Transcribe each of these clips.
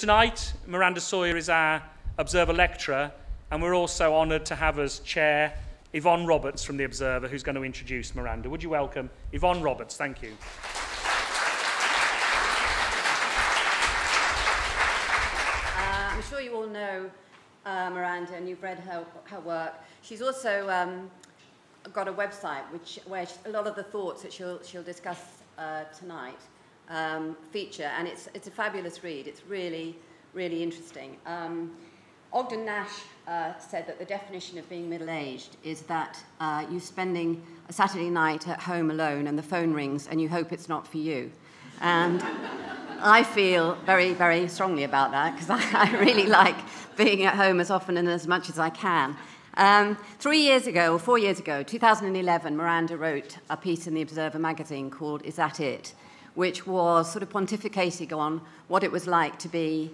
tonight, Miranda Sawyer is our Observer lecturer, and we're also honoured to have as chair Yvonne Roberts from the Observer, who's going to introduce Miranda. Would you welcome Yvonne Roberts? Thank you. I'm sure you all know Miranda, and you've read her work. She's also got a website where a lot of the thoughts that she'll discuss tonight feature, and it's a fabulous read. It's really, really interesting. Ogden Nash said that the definition of being middle-aged is that you're spending a Saturday night at home alone and the phone rings and you hope it's not for you. And I feel very, very strongly about that because I really like being at home as often and as much as I can. 3 years ago, or 4 years ago, 2011, Miranda wrote a piece in the Observer magazine called Is That It?, which was sort of pontificating on what it was like to be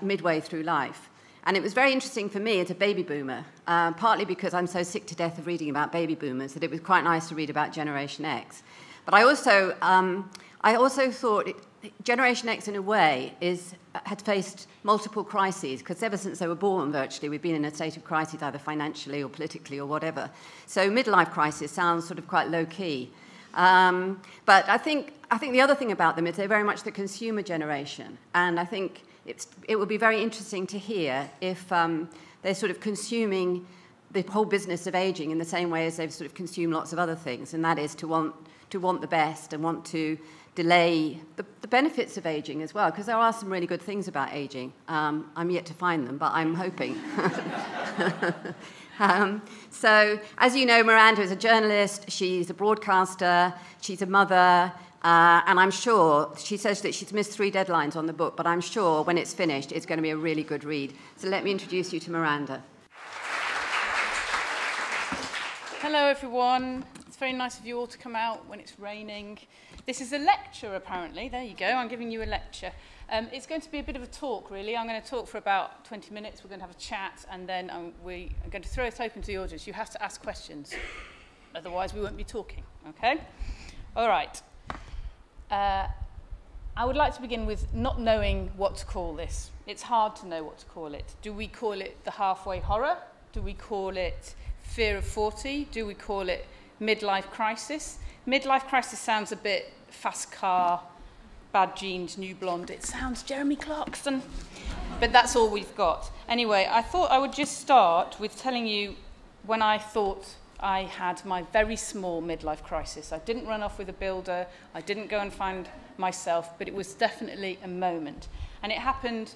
midway through life. And it was very interesting for me as a baby boomer, partly because I'm so sick to death of reading about baby boomers that it was quite nice to read about Generation X. But I also thought Generation X, in a way, had faced multiple crises, because ever since they were born, virtually, we've been in a state of crisis, either financially or politically or whatever. So midlife crisis sounds sort of quite low-key. But I think the other thing about them is they're very much the consumer generation, and I think it would be very interesting to hear if they're sort of consuming the whole business of ageing in the same way as they've sort of consumed lots of other things, and that is to want the best and want to delay the benefits of ageing as well, because there are some really good things about ageing. I'm yet to find them, but I'm hoping. So, as you know, Miranda is a journalist, she's a broadcaster, she's a mother, and I'm sure, she says that she's missed 3 deadlines on the book, but I'm sure when it's finished, it's going to be a really good read. So let me introduce you to Miranda. Hello, everyone. It's very nice of you all to come out when it's raining. This is a lecture, apparently. There you go. I'm giving you a lecture. It's going to be a bit of a talk, really. I'm going to talk for about 20 minutes. We're going to have a chat, and then we are going to throw it open to the audience. You have to ask questions. Otherwise, we won't be talking, okay? All right. I would like to begin with not knowing what to call this. It's hard to know what to call it. Do we call it the halfway horror? Do we call it fear of 40? Do we call it midlife crisis? Midlife crisis sounds a bit fast car, bad jeans, new blonde. It sounds Jeremy Clarkson. But that's all we've got. Anyway, I thought I would just start with telling you when I thought I had my very small midlife crisis. I didn't run off with a builder. I didn't go and find myself, but it was definitely a moment. And it happened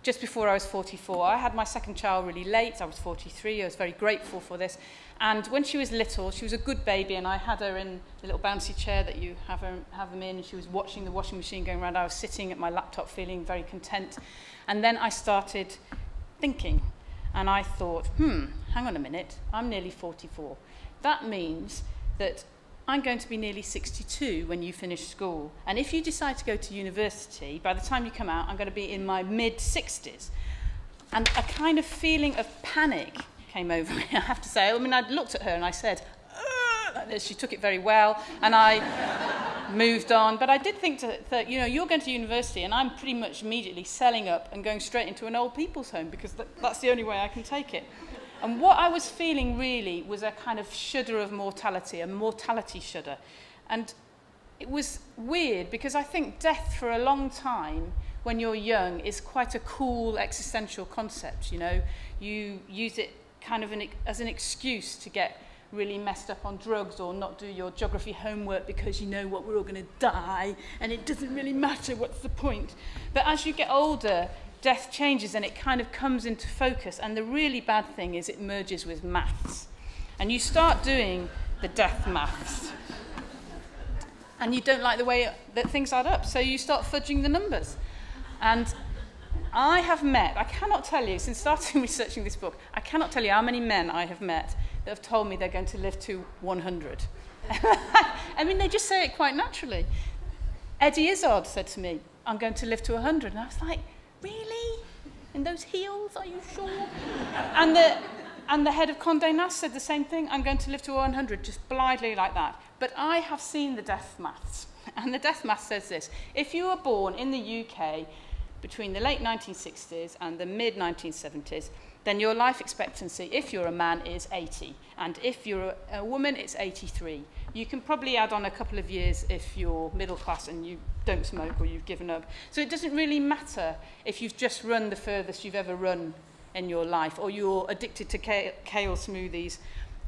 just before I was 44. I had my second child really late. I was 43. I was very grateful for this. And when she was little, she was a good baby, and I had her in the little bouncy chair that you have them in, and she was watching the washing machine going around. I was sitting at my laptop feeling very content. And then I started thinking, and I thought, hang on a minute, I'm nearly 44. That means that I'm going to be nearly 62 when you finish school. And if you decide to go to university, by the time you come out, I'm going to be in my mid-60s. And a kind of feeling of panic came over me, I have to say. I mean, I looked at her and I said, ugh! She took it very well, and I moved on. But I did think that, you know, you're going to university, and I'm pretty much immediately selling up and going straight into an old people's home, because that's the only way I can take it. And what I was feeling really was a kind of shudder of mortality, a mortality shudder. And it was weird, because I think death for a long time, when you're young, is quite a cool existential concept, you know. You use it kind of as an excuse to get really messed up on drugs or not do your geography homework because you know what, we're all going to die and it doesn't really matter, what's the point? But as you get older, death changes and it kind of comes into focus, and the really bad thing is it merges with maths. And you start doing the death maths. And you don't like the way that things add up, so you start fudging the numbers. And I have met, I cannot tell you, since starting researching this book, I cannot tell you how many men I have met that have told me they're going to live to 100. I mean, they just say it quite naturally. Eddie Izzard said to me, I'm going to live to 100. And I was like, really? In those heels, are you sure? And the head of Condé Nast said the same thing, I'm going to live to 100, just blithely like that. But I have seen the death maths, and the death maths says this. If you were born in the UK between the late 1960s and the mid-1970s, then your life expectancy, if you're a man, is 80. And if you're a woman, it's 83. You can probably add on a couple of years if you're middle class and you don't smoke or you've given up. So it doesn't really matter if you've just run the furthest you've ever run in your life, or you're addicted to kale smoothies,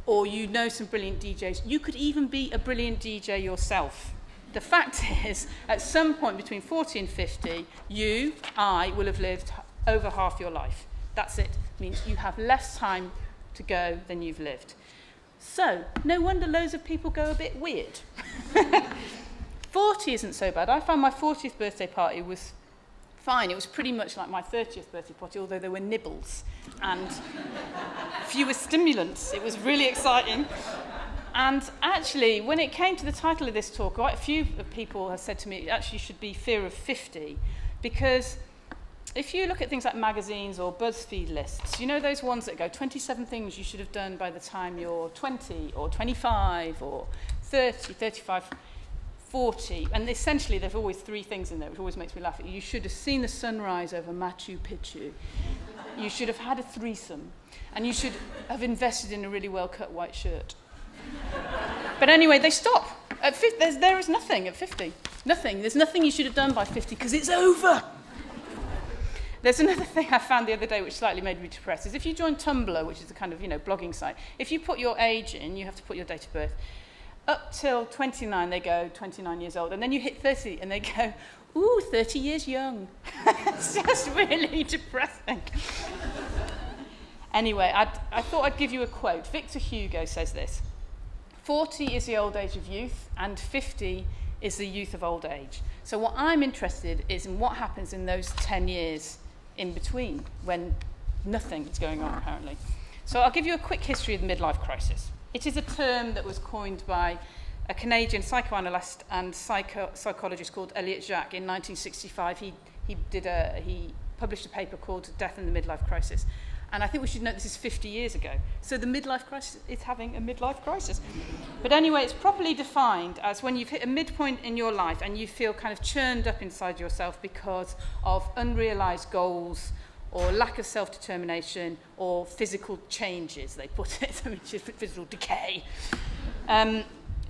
or you know some brilliant DJs. You could even be a brilliant DJ yourself. The fact is, at some point between 40 and 50, I will have lived over half your life. That's it. It means you have less time to go than you've lived. So, no wonder loads of people go a bit weird. 40 isn't so bad. I found my 40th birthday party was fine. It was pretty much like my 30th birthday party, although there were nibbles and fewer stimulants. It was really exciting. And actually, when it came to the title of this talk, quite a few people have said to me it actually should be Fear of 50, because if you look at things like magazines or BuzzFeed lists, you know those ones that go 27 things you should have done by the time you're 20 or 25 or 30, 35, 40, and essentially there's always 3 things in there, which always makes me laugh. You should have seen the sunrise over Machu Picchu. You should have had a threesome, and you should have invested in a really well-cut white shirt. But anyway, they stop. At 50, there is nothing at 50. Nothing. There's nothing you should have done by 50 because it's over. There's another thing I found the other day which slightly made me depressed, is if you join Tumblr, which is a kind of, blogging site, if you put your age in, you have to put your date of birth. Up till 29, they go 29 years old, and then you hit 30, and they go, ooh, 30 years young. It's just really depressing. Anyway, I thought I'd give you a quote. Victor Hugo says this: 40 is the old age of youth, and 50 is the youth of old age. So what I'm interested is in what happens in those 10 years in between, when nothing is going on, apparently. So I'll give you a quick history of the midlife crisis. It is a term that was coined by a Canadian psychoanalyst and psychologist called Elliot Jacques in 1965. He published a paper called Death in the Midlife Crisis. And I think we should note this is 50 years ago. So the midlife crisis is having a midlife crisis. But anyway, it's properly defined as when you've hit a midpoint in your life and you feel kind of churned up inside yourself because of unrealized goals or lack of self-determination or physical changes, they put it, which is physical decay.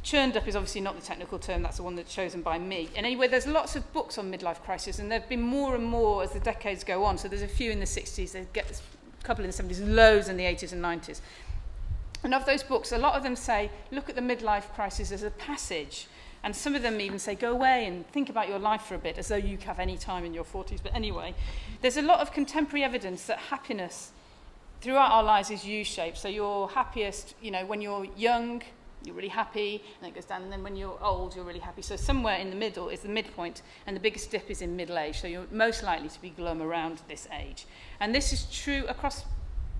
Churned up is obviously not the technical term, that's the one that's chosen by me. And anyway, there's lots of books on midlife crisis, and there have been more and more as the decades go on. So there's a few in the 60s, they get this, a couple in the 70s, loads in the 80s and 90s. And of those books, a lot of them say, look at the midlife crisis as a passage. And some of them even say, go away and think about your life for a bit, as though you have any time in your 40s. But anyway, there's a lot of contemporary evidence that happiness throughout our lives is U-shaped. So you're happiest, when you're young, you're really happy, and then it goes down, and then when you're old, you're really happy. So somewhere in the middle is the midpoint, and the biggest dip is in middle age, so you're most likely to be glum around this age. And this is true across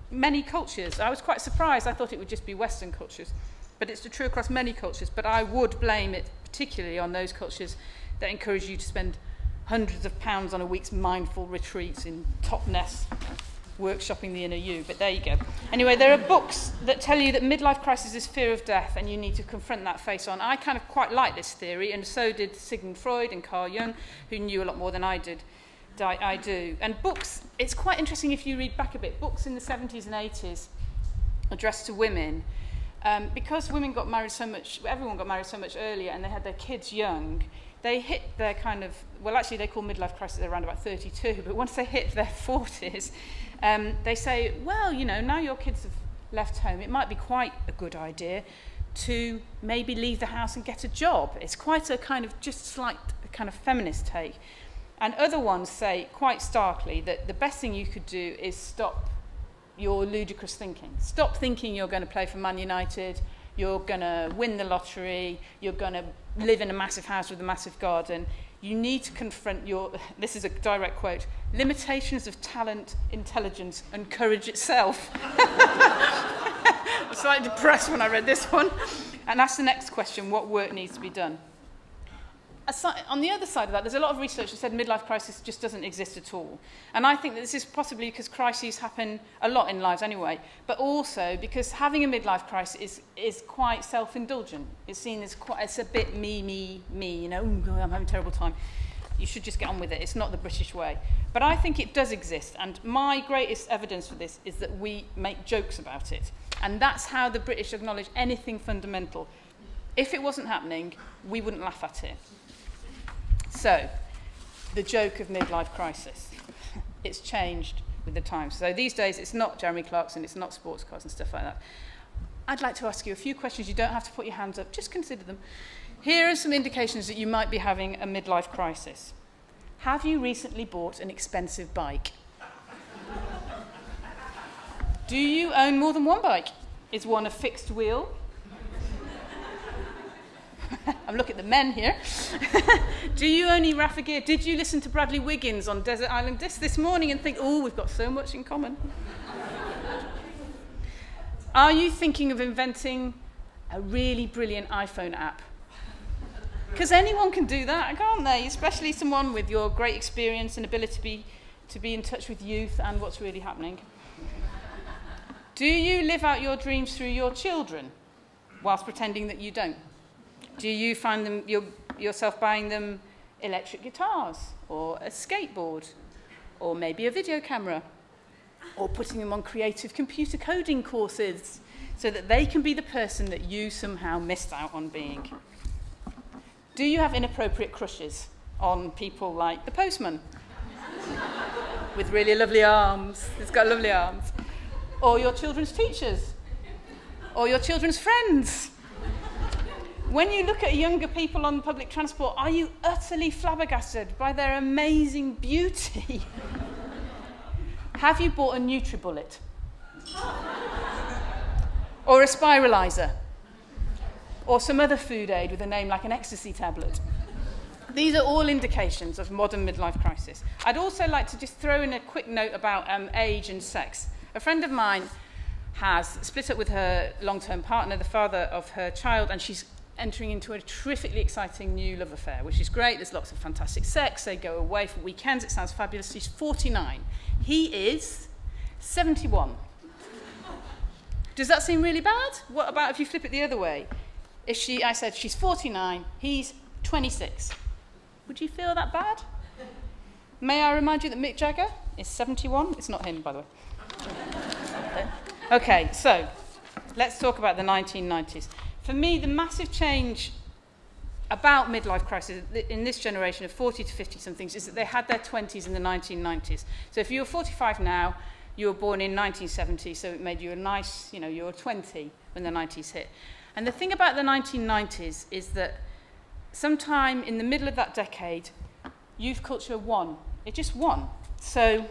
many cultures. I was quite surprised. I thought it would just be Western cultures, but it's true across many cultures. But I would blame it particularly on those cultures that encourage you to spend hundreds of pounds on a week's mindful retreats in Totnes, workshopping the inner you, but there you go. Anyway, there are books that tell you that midlife crisis is fear of death, and you need to confront that face on. I kind of quite like this theory, and so did Sigmund Freud and Carl Jung, who knew a lot more than I do. And books, it's quite interesting if you read back a bit. Books in the 70s and 80s addressed to women, because women got married so much, everyone got married so much earlier, and they had their kids young, they hit their kind of, well, actually they call midlife crisis around about 32, but once they hit their 40s, they say, well, now your kids have left home, it might be quite a good idea to maybe leave the house and get a job. It's quite a kind of just slight kind of feminist take. And other ones say quite starkly that the best thing you could do is stop your ludicrous thinking. Stop thinking you're going to play for Man United, you're going to win the lottery, you're going to live in a massive house with a massive garden. You need to confront your, this is a direct quote, limitations of talent, intelligence, and courage itself. I was slightly depressed when I read this one. And ask the next question, what work needs to be done? On the other side of that, there's a lot of research that said midlife crisis just doesn't exist at all. And I think that this is possibly because crises happen a lot in lives anyway, but also because having a midlife crisis is quite self-indulgent. It's seen as quite, it's a bit me, I'm having a terrible time. You should just get on with it. It's not the British way. But I think it does exist, and my greatest evidence for this is that we make jokes about it. And that's how the British acknowledge anything fundamental. If it wasn't happening, we wouldn't laugh at it. So, the joke of midlife crisis. It's changed with the times. So these days, it's not Jeremy Clarkson, it's not sports cars and stuff like that. I'd like to ask you a few questions. You don't have to put your hands up, just consider them. Here are some indications that you might be having a midlife crisis. Have you recently bought an expensive bike? Do you own more than one bike? Is one a fixed wheel? I'm looking at the men here. Do you only Rafa gear? Did you listen to Bradley Wiggins on Desert Island Disc this morning and think, oh, we've got so much in common? Are you thinking of inventing a really brilliant iPhone app? Because anyone can do that, can't they? Especially someone with your great experience and ability to be in touch with youth and what's really happening. Do you live out your dreams through your children whilst pretending that you don't? Do you find yourself buying them electric guitars or a skateboard or maybe a video camera or putting them on creative computer coding courses so that they can be the person that you somehow missed out on being? Do you have inappropriate crushes on people like the postman with really lovely arms? He's got lovely arms. Or your children's teachers? Or your children's friends? When you look at younger people on public transport, are you utterly flabbergasted by their amazing beauty? Have you bought a NutriBullet? Or a spiralizer? Or some other food aid with a name like an ecstasy tablet? These are all indications of modern midlife crisis. I'd also like to just throw in a quick note about age and sex. A friend of mine has split up with her long-term partner, the father of her child, and she's entering into a terrifically exciting new love affair, which is great. There's lots of fantastic sex. They go away for weekends. It sounds fabulous. She's 49. He is 71. Does that seem really bad? What about if you flip it the other way? I said she's 49, he's 26. Would you feel that bad? May I remind you that Mick Jagger is 71? It's not him, by the way. Okay, so let's talk about the 1990s. For me, the massive change about midlife crisis in this generation of 40 to 50-somethings is that they had their 20s in the 1990s. So if you're 45 now, you were born in 1970, so it made you a nice, you were 20 when the 90s hit. And the thing about the 1990s is that sometime in the middle of that decade, youth culture won. It just won. So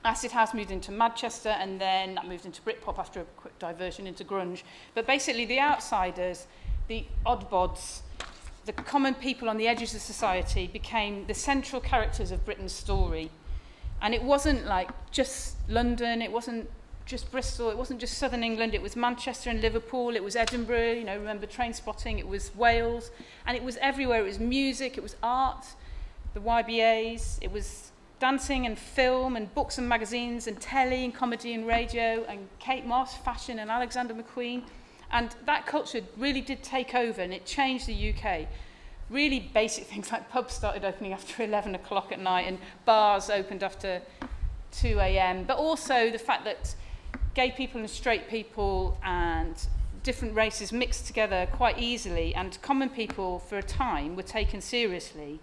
Acid House moved into Manchester, and then that moved into Britpop after a quick diversion into grunge. But basically, the outsiders, the oddbods, the common people on the edges of society became the central characters of Britain's story. And it wasn't like just London, it wasn't just Bristol, it wasn't just southern England, it was Manchester and Liverpool, it was Edinburgh, remember Train Spotting, it was Wales, and it was everywhere. It was music, it was art, the YBAs, it was dancing and film and books and magazines and telly and comedy and radio and Kate Moss, fashion and Alexander McQueen. And that culture really did take over, and it changed the UK. Really basic things like pubs started opening after 11 o'clock at night and bars opened after 2 a.m. But also the fact that gay people and straight people and different races mixed together quite easily, and common people for a time were taken seriously.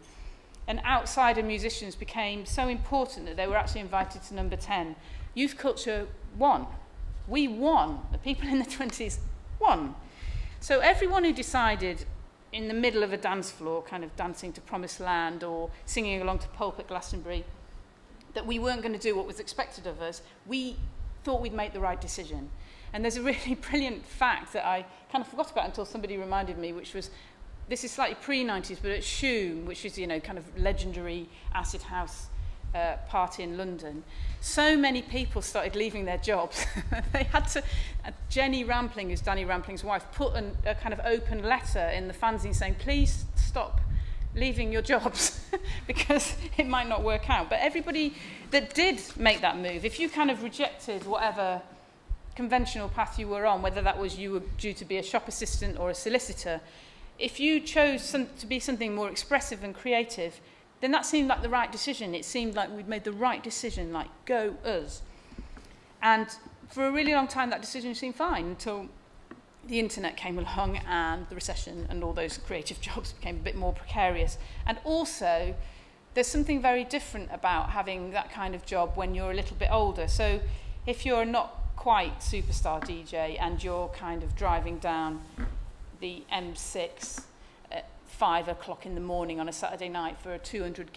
And outsider musicians became so important that they were actually invited to number 10. Youth culture won. We won. The people in the 20s won. So everyone who decided in the middle of a dance floor, kind of dancing to Promised Land or singing along to Pulp at Glastonbury, that we weren't going to do what was expected of us, we thought we'd make the right decision. And there's a really brilliant fact that I kind of forgot about until somebody reminded me, which was, this is slightly pre-90s, but at Shoom, which is, kind of legendary acid house party in London, so many people started leaving their jobs. They had to, Jenny Rampling, who's Danny Rampling's wife, put a kind of open letter in the fanzine saying, please stop leaving your jobs because it might not work out. But everybody that did make that move, if you kind of rejected whatever conventional path you were on, whether that was you were due to be a shop assistant or a solicitor, if you chose to be something more expressive and creative, then that seemed like the right decision. It seemed like we'd made the right decision, like, go us. And for a really long time, that decision seemed fine until the internet came along and the recession and all those creative jobs became a bit more precarious. And also, there's something very different about having that kind of job when you're a little bit older. So if you're not quite superstar DJ and you're kind of driving down the M6 at 5 o'clock in the morning on a Saturday night for a 200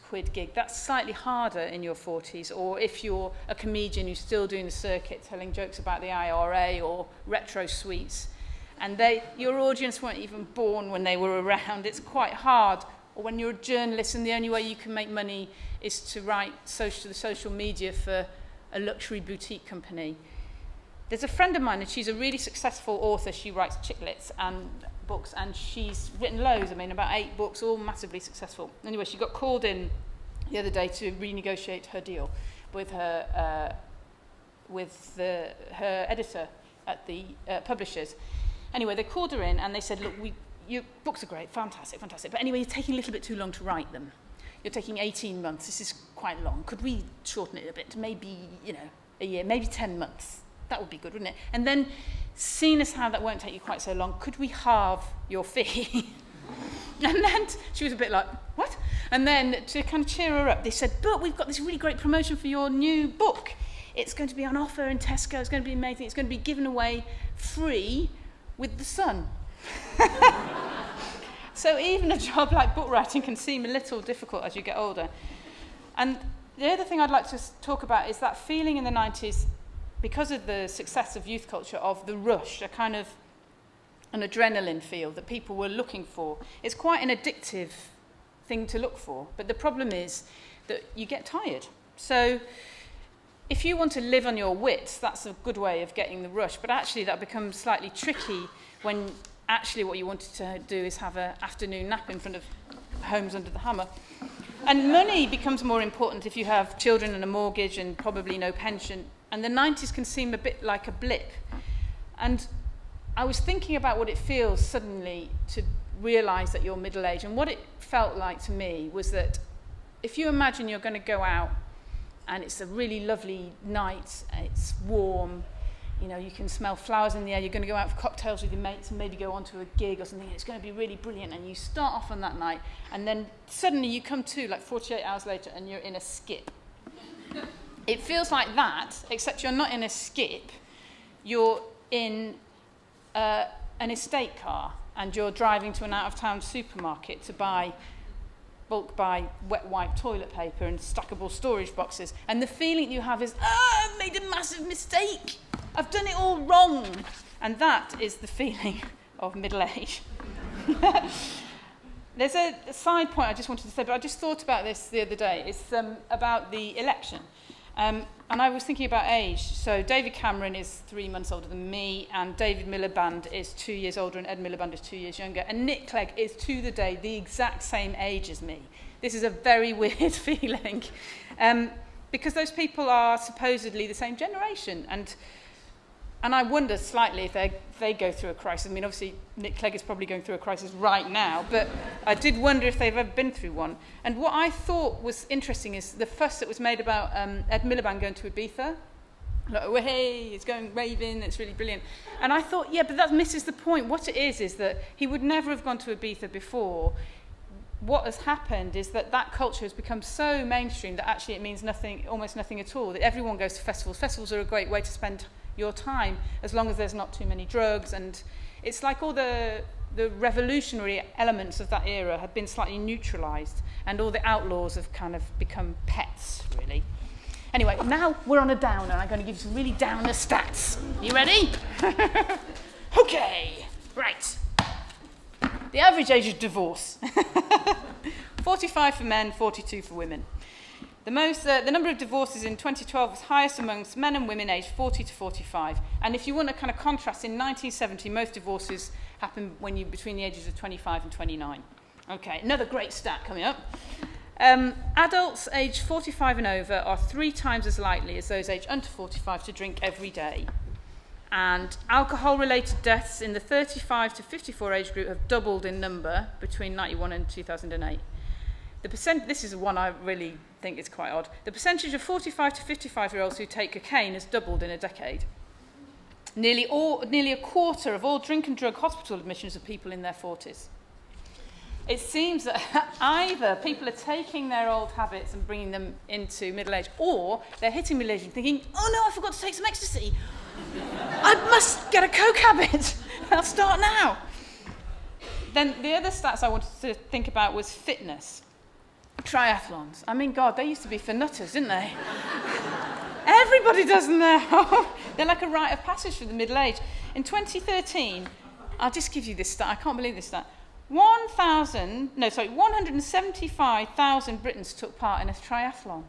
quid gig, that's slightly harder in your 40s. Or if you're a comedian who's still doing the circuit, telling jokes about the IRA or retro suites, and your audience weren't even born when they were around, it's quite hard. Or when you're a journalist and the only way you can make money is to write the social media for a luxury boutique company. There's a friend of mine, and she's a really successful author. She writes chick lits and books, and she's written loads, about 8 books, all massively successful. Anyway, she got called in the other day to renegotiate her deal with her editor at the publishers. Anyway, they called her in and they said, look, your books are great, fantastic. But anyway, you're taking a little bit too long to write them. You're taking 18 months. This is quite long. Could we shorten it a bit to maybe, a year, maybe 10 months? That would be good, wouldn't it? And then, seeing as how that won't take you quite so long, could we halve your fee? And then she was a bit like, what? And then to kind of cheer her up, they said, but we've got this really great promotion for your new book. It's going to be on offer in Tesco. It's going to be amazing. It's going to be given away free with the Sun. So even a job like book writing can seem a little difficult as you get older. And the other thing I'd like to talk about is that feeling in the 90s, because of the success of youth culture, of the rush, a kind of an adrenaline feel that people were looking for. It's quite an addictive thing to look for, but the problem is that you get tired. So if you want to live on your wits, that's a good way of getting the rush, but actually that becomes slightly tricky when actually what you wanted to do is have an afternoon nap in front of Homes Under the Hammer. And money becomes more important if you have children and a mortgage and probably no pension. And the 90s can seem a bit like a blip. And I was thinking about what it feels suddenly to realise that you're middle-aged. And what it felt like to me was that if you imagine you're going to go out and it's a really lovely night, it's warm, you can smell flowers in the air, you're going to go out for cocktails with your mates and maybe go on to a gig or something, and it's going to be really brilliant, and you start off on that night, and then suddenly you come to, like 48 hours later, and you're in a skip. It feels like that, except you're not in a skip, you're in an estate car, and you're driving to an out-of-town supermarket to bulk buy wet wipe toilet paper and stackable storage boxes, and the feeling you have is, I've made a massive mistake! I've done it all wrong. And that is the feeling of middle age. There's a side point I just wanted to say, but I just thought about this the other day. It's about the election. And I was thinking about age. So David Cameron is 3 months older than me, and David Miliband is 2 years older, and Ed Miliband is 2 years younger. And Nick Clegg is to the day the exact same age as me. This is a very weird feeling. Because those people are supposedly the same generation. And I wonder slightly if they go through a crisis. Obviously, Nick Clegg is probably going through a crisis right now, but I did wonder if they've ever been through one. And what I thought was interesting is the fuss that was made about Ed Miliband going to Ibiza. Like, oh, hey, it's going raving, it's really brilliant. And I thought, yeah, but that misses the point. What it is that he would never have gone to Ibiza before. What has happened is that culture has become so mainstream that actually it means nothing, almost nothing at all. That everyone goes to festivals. Festivals are a great way to spend your time, as long as there's not too many drugs, and it's like all the revolutionary elements of that era have been slightly neutralised, and all the outlaws have kind of become pets, really. Anyway, now we're on a downer. I'm going to give you some really downer stats. You ready? Okay, right. The average age of divorce. 45 for men, 42 for women. The number of divorces in 2012 was highest amongst men and women aged 40 to 45. And if you want to kind of contrast, in 1970, most divorces happened when you're between the ages of 25 and 29. Okay, another great stat coming up. Adults aged 45 and over are 3 times as likely as those aged under 45 to drink every day. And alcohol-related deaths in the 35 to 54 age group have doubled in number between 91 and 2008. this is one I really think is quite odd. The percentage of 45 to 55-year-olds who take cocaine has doubled in a decade. Nearly a quarter of all drink and drug hospital admissions are people in their 40s. It seems that either people are taking their old habits and bringing them into middle age, or they're hitting middle age and thinking, oh no, I forgot to take some ecstasy. I must get a coke habit. I'll start now. Then the other stats I wanted to think about was fitness. Triathlons. I mean, God, they used to be for nutters, didn't they? Everybody does them now. They're like a rite of passage for the middle age. In 2013, I'll just give you this stat. I can't believe this stat. 175,000 Britons took part in a triathlon.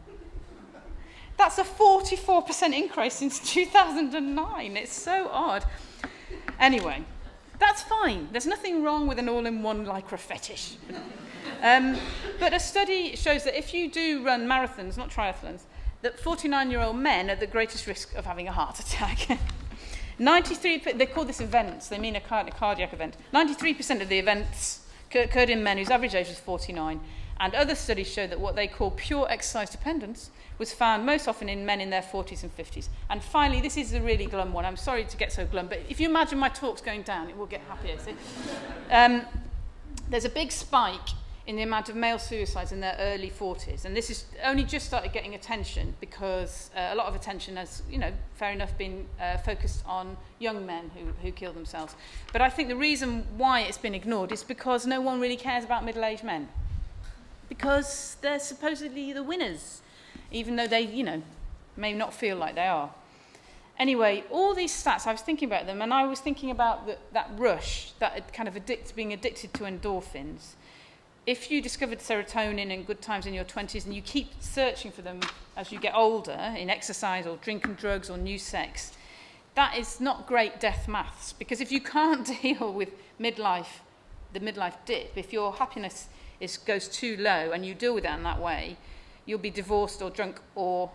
That's a 44% increase since 2009. It's so odd. Anyway, that's fine. There's nothing wrong with an all-in-one lycra fetish. But a study shows that if you do run marathons, not triathlons, that 49-year-old men are at the greatest risk of having a heart attack. 93%, they call this events, they mean a cardiac event. 93% of the events occurred in men whose average age was 49. And other studies show that what they call pure exercise dependence was found most often in men in their 40s and 50s. And finally, this is a really glum one. I'm sorry to get so glum, but if you imagine my talks going down, it will get happier. See? There's a big spike in the amount of male suicides in their early 40s. And this has only just started getting attention because a lot of attention has, you know, fair enough, been focused on young men who kill themselves. But I think the reason why it's been ignored is because no one really cares about middle-aged men. Because they're supposedly the winners, even though they, you know, may not feel like they are. Anyway, all these stats, I was thinking about them, and I was thinking about that rush, that kind of being addicted to endorphins. If you discovered serotonin and good times in your 20s and you keep searching for them as you get older in exercise or drink and drugs or new sex, that is not great death maths. Because if you can't deal with the midlife dip, if your happiness goes too low and you deal with it in that way, you'll be divorced or drunk or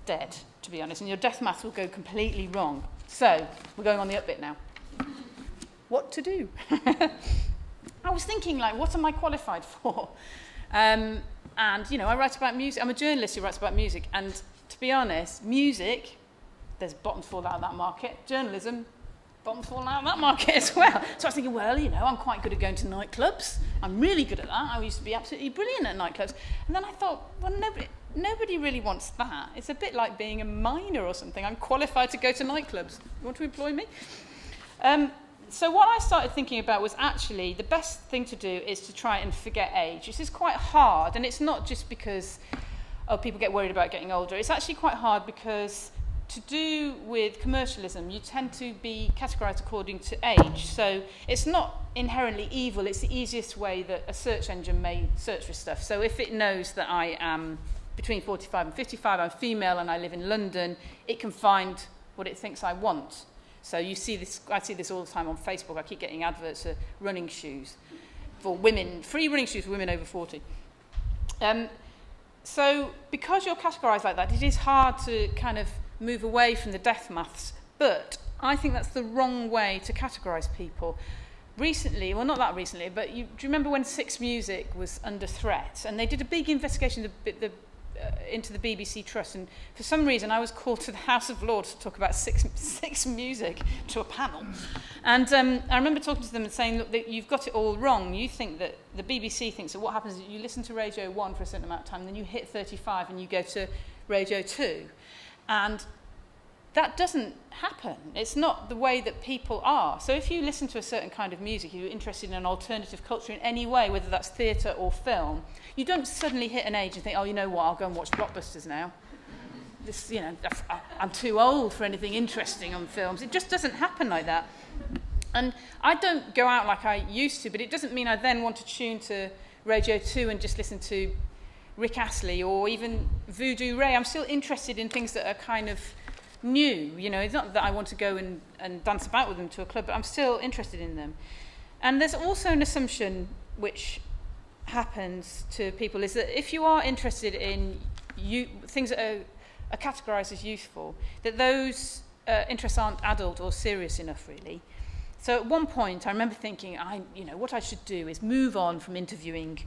dead, to be honest, and your death maths will go completely wrong. So, we're going on the up bit now. What to do? I was thinking, like, what am I qualified for? And, you know, I write about music. I'm a journalist who writes about music. And to be honest, music, there's bottoms fall out of that market. Journalism, bottoms fall out of that market as well. So I was thinking, well, you know, I'm quite good at going to nightclubs. I'm really good at that. I used to be absolutely brilliant at nightclubs. And then I thought, well, nobody really wants that. It's a bit like being a miner or something. I'm qualified to go to nightclubs. You want to employ me? So what I started thinking about was actually the best thing to do is to try and forget age. This is quite hard, and it's not just because people get worried about getting older. It's actually quite hard because to do with commercialism, you tend to be categorised according to age. So it's not inherently evil. It's the easiest way that a search engine may search for stuff. So if it knows that I am between 45 and 55, I'm female and I live in London, it can find what it thinks I want. So you see this, I see this all the time on Facebook. I keep getting adverts for running shoes for women, free running shoes for women over 40. So because you're categorised like that, it is hard to kind of move away from the death maths. But I think that's the wrong way to categorise people. Recently, well, not that recently, but do you remember when Six Music was under threat? And they did a big investigation into the BBC Trust, and for some reason I was called to the House of Lords to talk about Six Music to a panel. And I remember talking to them and saying, look, you've got it all wrong. You think that the BBC thinks that what happens is you listen to Radio 1 for a certain amount of time, and then you hit 35 and you go to Radio 2. And that doesn't happen. It's not the way that people are. So if you listen to a certain kind of music, you're interested in an alternative culture in any way, whether that's theatre or film, you don't suddenly hit an age and think, oh, you know what, I'll go and watch blockbusters now. This, you know, I'm too old for anything interesting on films. It just doesn't happen like that. And I don't go out like I used to, but it doesn't mean I then want to tune to Radio 2 and just listen to Rick Astley or even Voodoo Ray. I'm still interested in things that are kind of new, you know. It's not that I want to go and dance about with them to a club, but I'm still interested in them. And there's also an assumption which happens to people, is that if you are interested in things that are categorised as youthful, that those interests aren't adult or serious enough, really. So at one point I remember thinking, you know, what I should do is move on from interviewing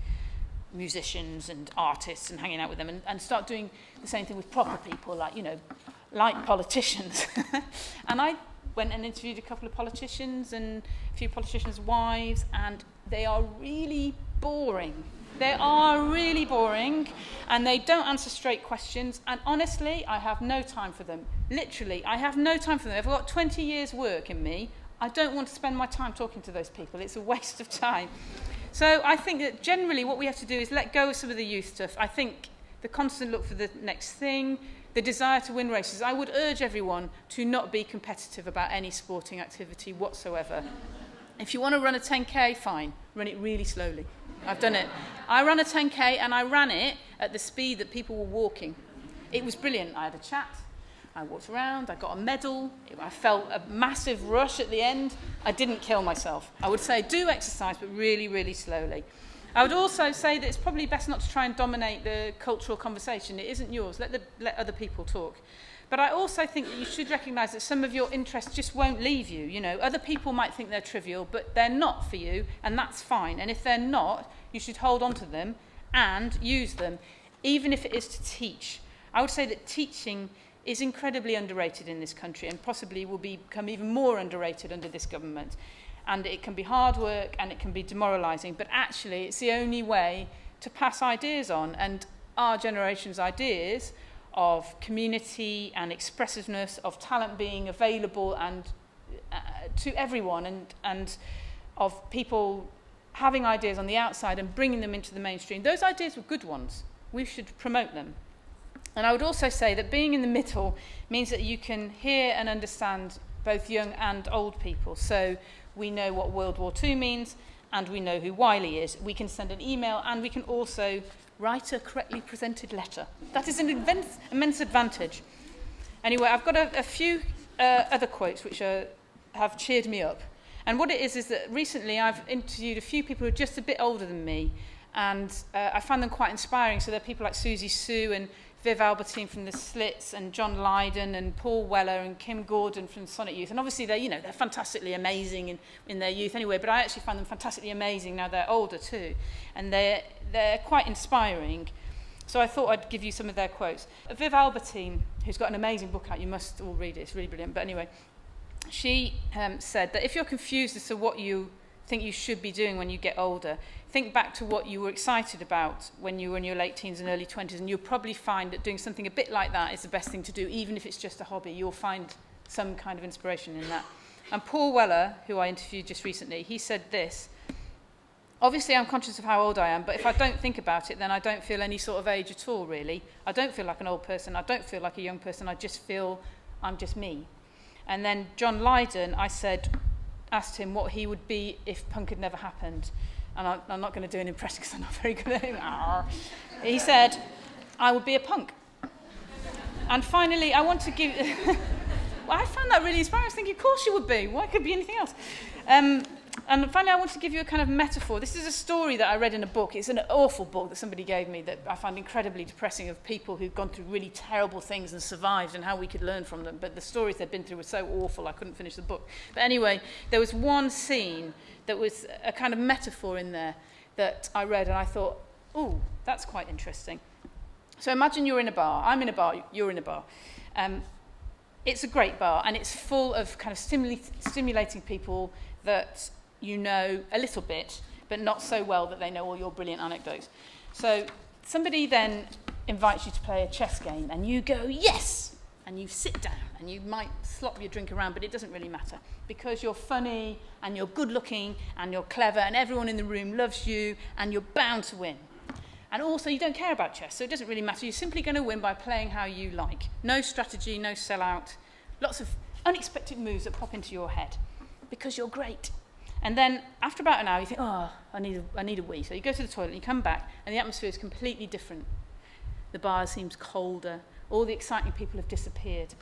musicians and artists and hanging out with them, and start doing the same thing with proper people, like, you know, like politicians. And I went and interviewed a couple of politicians and a few politicians' wives, and they are really boring. They are really boring, and they don't answer straight questions, and honestly, I have no time for them. Literally, I have no time for them. I've got 20 years' work in me. I don't want to spend my time talking to those people. It's a waste of time. So I think that generally what we have to do is let go of some of the youth stuff. I think the constant look for the next thing, the desire to win races. I would urge everyone to not be competitive about any sporting activity whatsoever. If you want to run a 10K, fine. Run it really slowly. I've done it. I ran a 10K and I ran it at the speed that people were walking. It was brilliant. I had a chat. I walked around. I got a medal. I felt a massive rush at the end. I didn't kill myself. I would say do exercise, but really, really slowly. I would also say that it's probably best not to try and dominate the cultural conversation. It isn't yours. Let other people talk. But I also think that you should recognise that some of your interests just won't leave you. You know, other people might think they're trivial, but they're not for you, and that's fine. And if they're not, you should hold on to them and use them, even if it is to teach. I would say that teaching is incredibly underrated in this country, and possibly will become even more underrated under this government. And it can be hard work, and it can be demoralising, but actually it's the only way to pass ideas on. And our generation's ideas of community and expressiveness, of talent being available and to everyone, and of people having ideas on the outside and bringing them into the mainstream. Those ideas were good ones. We should promote them. And I would also say that being in the middle means that you can hear and understand both young and old people. So we know what World War II means, and we know who Wiley is. We can send an email, and we can also write a correctly presented letter. That is an immense advantage. Anyway, I've got a few other quotes which have cheered me up. And what it is that recently I've interviewed a few people who are just a bit older than me, and I found them quite inspiring. So there are people like Susie Sue and Viv Albertine from the Slits, and John Lydon and Paul Weller and Kim Gordon from Sonic Youth. And obviously they're fantastically amazing in their youth anyway, but I actually find them fantastically amazing now they're older too. And they're quite inspiring. So I thought I'd give you some of their quotes. Viv Albertine, who's got an amazing book out, you must all read it, it's really brilliant. But anyway, she said that if you're confused as to what you think you should be doing when you get older, think back to what you were excited about when you were in your late teens and early 20s, and you'll probably find that doing something a bit like that is the best thing to do, even if it's just a hobby. You'll find some kind of inspiration in that. And Paul Weller, who I interviewed just recently, he said this: obviously I'm conscious of how old I am, but if I don't think about it, then I don't feel any sort of age at all, really. I don't feel like an old person, I don't feel like a young person, I just feel I'm just me. And then John Lydon, I asked him what he would be if punk had never happened. And I'm not going to do an impression because I'm not very good at it. He said, I would be a punk. And finally, I want to give... well, I found that really inspiring. I was thinking, of course you would be. Why could it be anything else? And finally, I want to give you a kind of metaphor. This is a story that I read in a book. It's an awful book that somebody gave me that I found incredibly depressing, of people who've gone through really terrible things and survived, and how we could learn from them. But the stories they'd been through were so awful, I couldn't finish the book. But anyway, there was one scene that was a kind of metaphor in there that I read, and I thought, oh, that's quite interesting. So imagine you're in a bar. I'm in a bar, you're in a bar. It's a great bar, and it's full of kind of stimulating people that you know a little bit, but not so well that they know all your brilliant anecdotes. So somebody then invites you to play a chess game, and you go, yes! And you sit down, and you might slop your drink around, but it doesn't really matter, because you're funny, and you're good-looking, and you're clever, and everyone in the room loves you, and you're bound to win. And also, you don't care about chess, so it doesn't really matter. You're simply going to win by playing how you like. No strategy, no sell-out, lots of unexpected moves that pop into your head, because you're great. And then, after about an hour, you think, oh, I need a wee. So you go to the toilet, and you come back, and the atmosphere is completely different. The bar seems colder, all the exciting people have disappeared,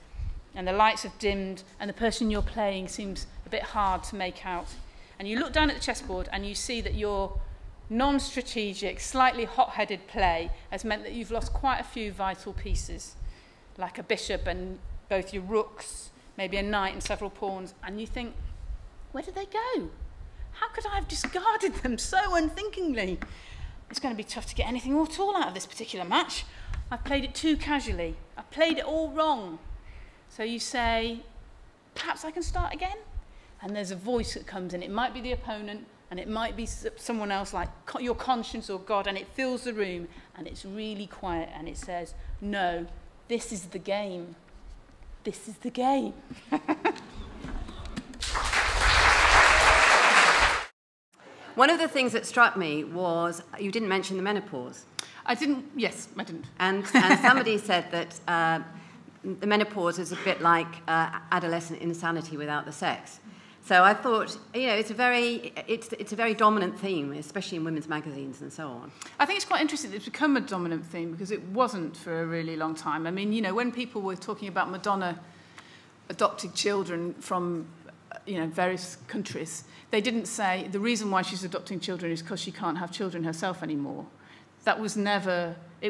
and the lights have dimmed, and the person you're playing seems a bit hard to make out. And you look down at the chessboard, and you see that your non-strategic, slightly hot-headed play has meant that you've lost quite a few vital pieces, like a bishop and both your rooks, maybe a knight and several pawns, and you think, where did they go? How could I have discarded them so unthinkingly? it's going to be tough to get anything at all out of this particular match. I've played it too casually. I've played it all wrong. So you say, perhaps I can start again? And there's a voice that comes in. It might be the opponent, and it might be someone else, like your conscience or God, and it fills the room, and it's really quiet, and it says, no, this is the game. This is the game. One of the things that struck me was you didn't mention the menopause. Yes, I didn't. And somebody said that the menopause is a bit like adolescent insanity without the sex. So I thought, you know, it's a very dominant theme, especially in women's magazines and so on. I think it's quite interesting that it's become a dominant theme because it wasn't for a really long time. I mean, you know, when people were talking about Madonna adopting children from, you know, various countries, they didn't say the reason why she's adopting children is because she can't have children herself anymore. It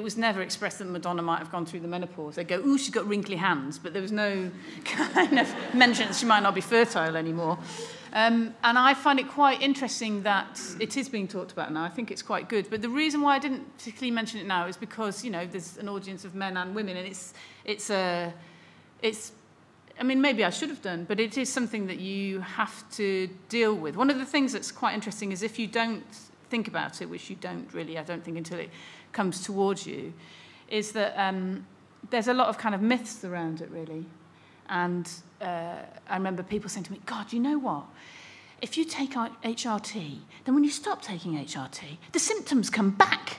was never expressed that Madonna might have gone through the menopause. They'd go, ooh, she's got wrinkly hands, but there was no kind of mention that she might not be fertile anymore. And I find it quite interesting that it is being talked about now. I think it's quite good. But the reason why I didn't particularly mention it now is because, you know, there's an audience of men and women, and it's I mean, maybe I should have done, but it is something that you have to deal with. One of the things that's quite interesting is if you don't think about it, which you don't really, I don't think, until it comes towards you, is that there's a lot of kind of myths around it, really. And I remember people saying to me, God, you know what? If you take HRT, then when you stop taking HRT, the symptoms come back.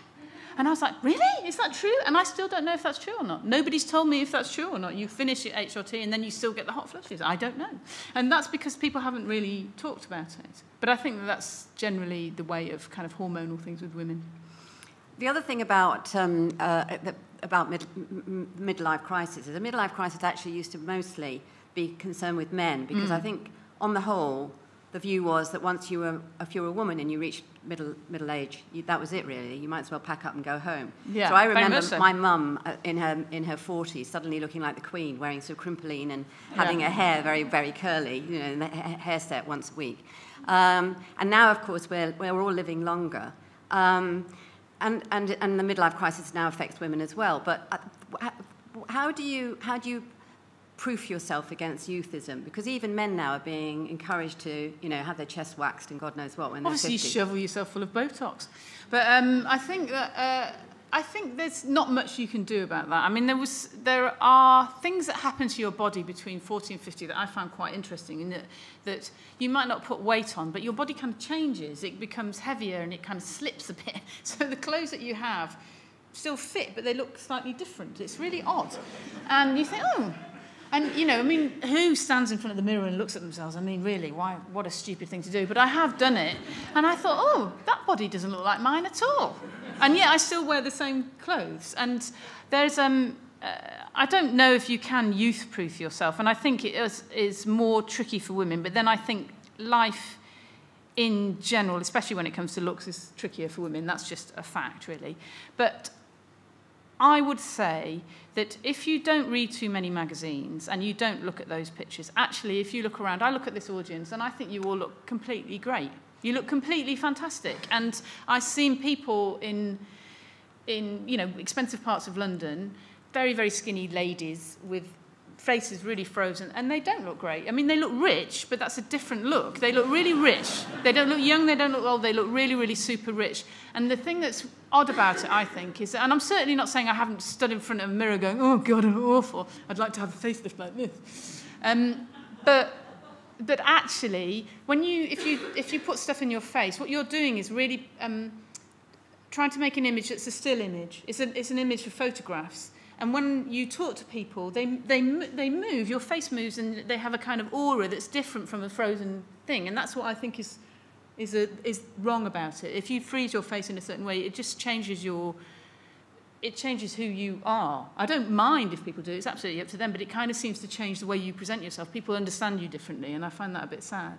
And I was like, really? Is that true? And I still don't know if that's true or not. Nobody's told me if that's true or not. You finish your HRT and then you still get the hot flushes. I don't know. And that's because people haven't really talked about it. But I think that's generally the way of kind of hormonal things with women. The other thing about midlife crisis is a midlife crisis actually used to mostly be concerned with men, because I think, on the whole, the view was that once if you were a woman and you reached middle age, that was it really. You might as well pack up and go home. Yeah, so I remember my mum in her 40s suddenly looking like the Queen, wearing sort of crimpline and having her hair very, very curly, you know, and the hair set once a week. And now, of course, we're all living longer. And the midlife crisis now affects women as well. But how do you proof yourself against youthism? Because even men now are being encouraged to, you know, have their chest waxed and God knows what when they're 50. Obviously, you shovel yourself full of Botox. But I think there's not much you can do about that. I mean, there are things that happen to your body between 40 and 50 that I found quite interesting, in that you might not put weight on, but your body kind of changes. It becomes heavier and it kind of slips a bit. So the clothes that you have still fit, but they look slightly different. It's really odd. And you think, oh... And, you know, I mean, who stands in front of the mirror and looks at themselves? I mean, really, what a stupid thing to do. But I have done it, and I thought, oh, that body doesn't look like mine at all. And yet I still wear the same clothes. And there's, I don't know if you can youth-proof yourself, and I think it is more tricky for women. But then I think life in general, especially when it comes to looks, is trickier for women. That's just a fact, really. But I would say that if you don't read too many magazines and you don't look at those pictures, actually, if you look around, I look at this audience and I think you all look completely great. You look completely fantastic. And I've seen people in you know, expensive parts of London, very, very skinny ladies with faces really frozen, and they don't look great. I mean, they look rich, but that's a different look. They look really rich. They don't look young, they don't look old, they look really, really super rich. And the thing that's odd about it, I think, is, and I'm certainly not saying I haven't stood in front of a mirror going, oh God, I'm awful, I'd like to have a facelift like this. But actually, if you put stuff in your face, what you're doing is really trying to make an image that's a still image. It's an image for photographs. And when you talk to people, they move, your face moves, and they have a kind of aura that's different from a frozen thing. And that's what I think is wrong about it. If you freeze your face in a certain way, it just changes it changes who you are. I don't mind if people do, it's absolutely up to them, but it kind of seems to change the way you present yourself. People understand you differently, and I find that a bit sad.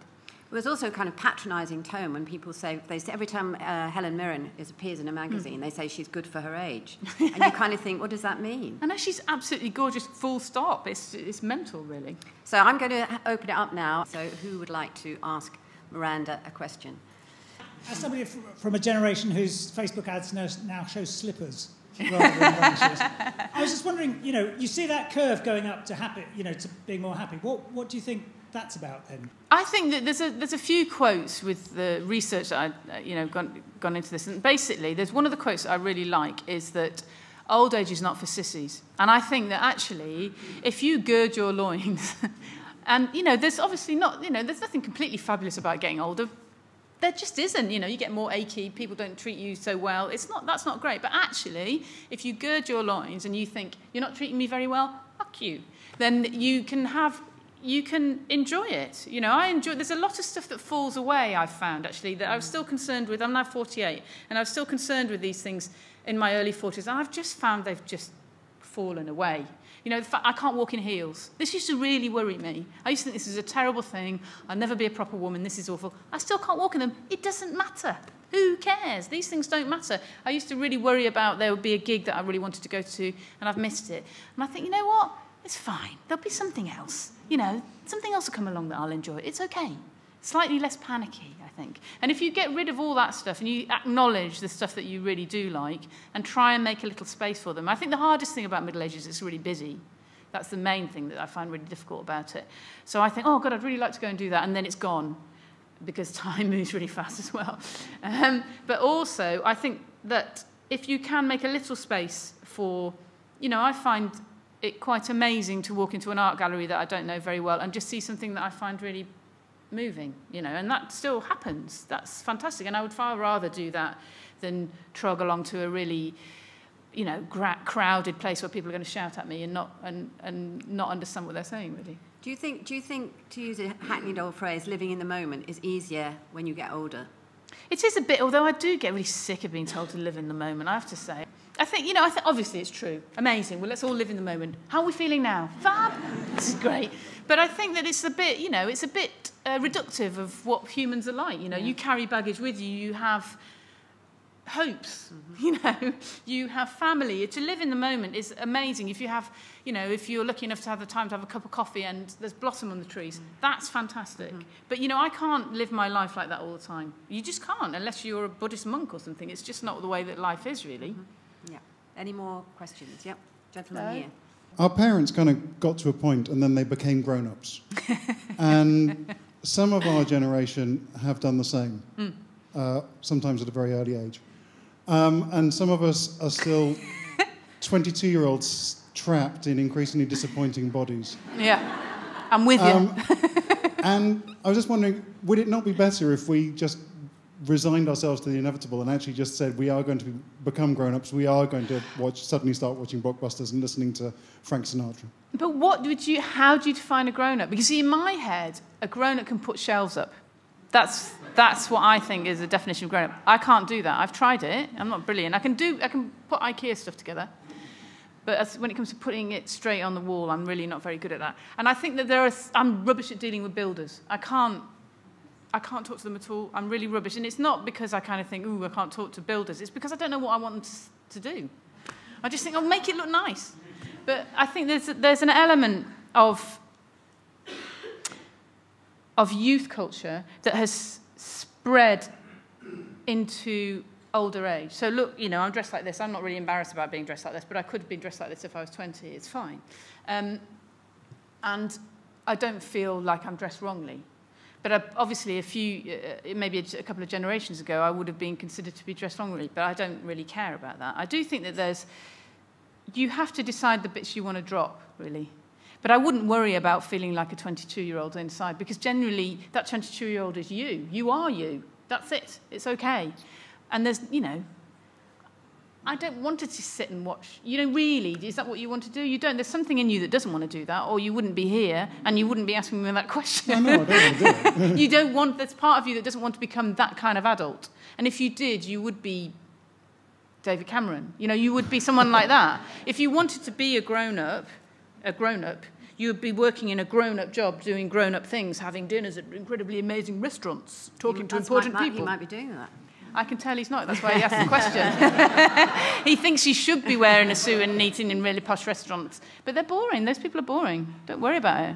There's also a kind of patronising tone when people say every time Helen Mirren appears in a magazine, they say she's good for her age. And you kind of think, what does that mean? I know, she's absolutely gorgeous, full stop. It's mental, really. So I'm going to open it up now. So who would like to ask Miranda a question? As somebody from a generation whose Facebook ads now show slippers rather than running shoes, I was just wondering, you see that curve going up to happy, to being more happy. What do you think that's about then? I think that there's a few quotes with the research that I've gone into this, and basically there's one of the quotes that I really like is that old age is not for sissies, and I think that actually if you gird your loins, and there's obviously not, there's nothing completely fabulous about getting older. There just isn't, you get more achy, people don't treat you so well. That's not great. But actually, if you gird your loins and you think, you're not treating me very well, fuck you, then you can enjoy it. There's a lot of stuff that falls away, I've found, actually, that I was still concerned with. I'm now 48, and I was still concerned with these things in my early 40s. And I've just found they've just fallen away. The fact I can't walk in heels. This used to really worry me. I used to think this is a terrible thing. I'll never be a proper woman. This is awful. I still can't walk in them. It doesn't matter. Who cares? These things don't matter. I used to really worry about there would be a gig that I really wanted to go to, and I've missed it. And I think, you know what? It's fine. There'll be something else. Something else will come along that I'll enjoy. It's okay. Slightly less panicky, I think. And if you get rid of all that stuff and you acknowledge the stuff that you really do like and try and make a little space for them. I think the hardest thing about middle age is it's really busy. That's the main thing that I find really difficult about it. So I think, oh, God, I'd really like to go and do that. And then it's gone because time moves really fast as well. But also, I think that if you can make a little space for, I find it quite amazing to walk into an art gallery that I don't know very well and just see something that I find really moving, and that still happens. That's fantastic, and I would far rather do that than trog along to a really, crowded place where people are going to shout at me and not understand what they're saying, really. Do you think, to use a hackneyed old phrase, living in the moment is easier when you get older? It is a bit, although I do get really sick of being told to live in the moment, I have to say. I think, obviously it's true. Amazing. Well, let's all live in the moment. How are we feeling now? Fab. This is great. But I think that it's a bit, it's a bit reductive of what humans are like. You carry baggage with you. You have hopes. Mm-hmm. You have family. To live in the moment is amazing. If you have, if you're lucky enough to have the time to have a cup of coffee and there's blossom on the trees, that's fantastic. Mm-hmm. But, I can't live my life like that all the time. You just can't, unless you're a Buddhist monk or something. It's just not the way that life is, really. Mm-hmm. Yeah. Any more questions? Yep. Gentleman here. Our parents kind of got to a point and then they became grown-ups. And some of our generation have done the same, sometimes at a very early age. And some of us are still 22-year-olds trapped in increasingly disappointing bodies. Yeah, I'm with you. And I was just wondering, would it not be better if we just resigned ourselves to the inevitable and actually just said we are going to become grown-ups, we are going to suddenly start watching blockbusters and listening to Frank Sinatra? But how do you define a grown-up? Because in my head, a grown-up can put shelves up. That's what I think is the definition of grown-up. I can't do that. I've tried it. I'm not brilliant. I can put IKEA stuff together. But when it comes to putting it straight on the wall, I'm really not very good at that. And I think that I'm rubbish at dealing with builders. I can't talk to them at all. I'm really rubbish. And it's not because I kind of think, ooh, I can't talk to builders. It's because I don't know what I want them to do. I just think, I'll make it look nice. But I think there's an element of youth culture that has spread into older age. So look, I'm dressed like this. I'm not really embarrassed about being dressed like this, but I could have been dressed like this if I was 20. It's fine. And I don't feel like I'm dressed wrongly. But obviously, maybe a couple of generations ago, I would have been considered to be dressed wrongly, but I don't really care about that. I do think that you have to decide the bits you want to drop, really. But I wouldn't worry about feeling like a 22-year-old inside, because generally, that 22-year-old is you. You are you. That's it. It's okay. And there's, I don't want to just sit and watch. Really, is that what you want to do? You don't. There's something in you that doesn't want to do that, or you wouldn't be here, and you wouldn't be asking me that question. No, I don't want to do it. You don't want. There's part of you that doesn't want to become that kind of adult. And if you did, you would be David Cameron. You would be someone like that. If you wanted to be a grown-up, you would be working in a grown-up job, doing grown-up things, having dinners at incredibly amazing restaurants, talking to important people. He might be doing that. I can tell he's not. That's why he asked the question. He thinks he should be wearing a suit and eating in really posh restaurants. But they're boring. Those people are boring. Don't worry about it.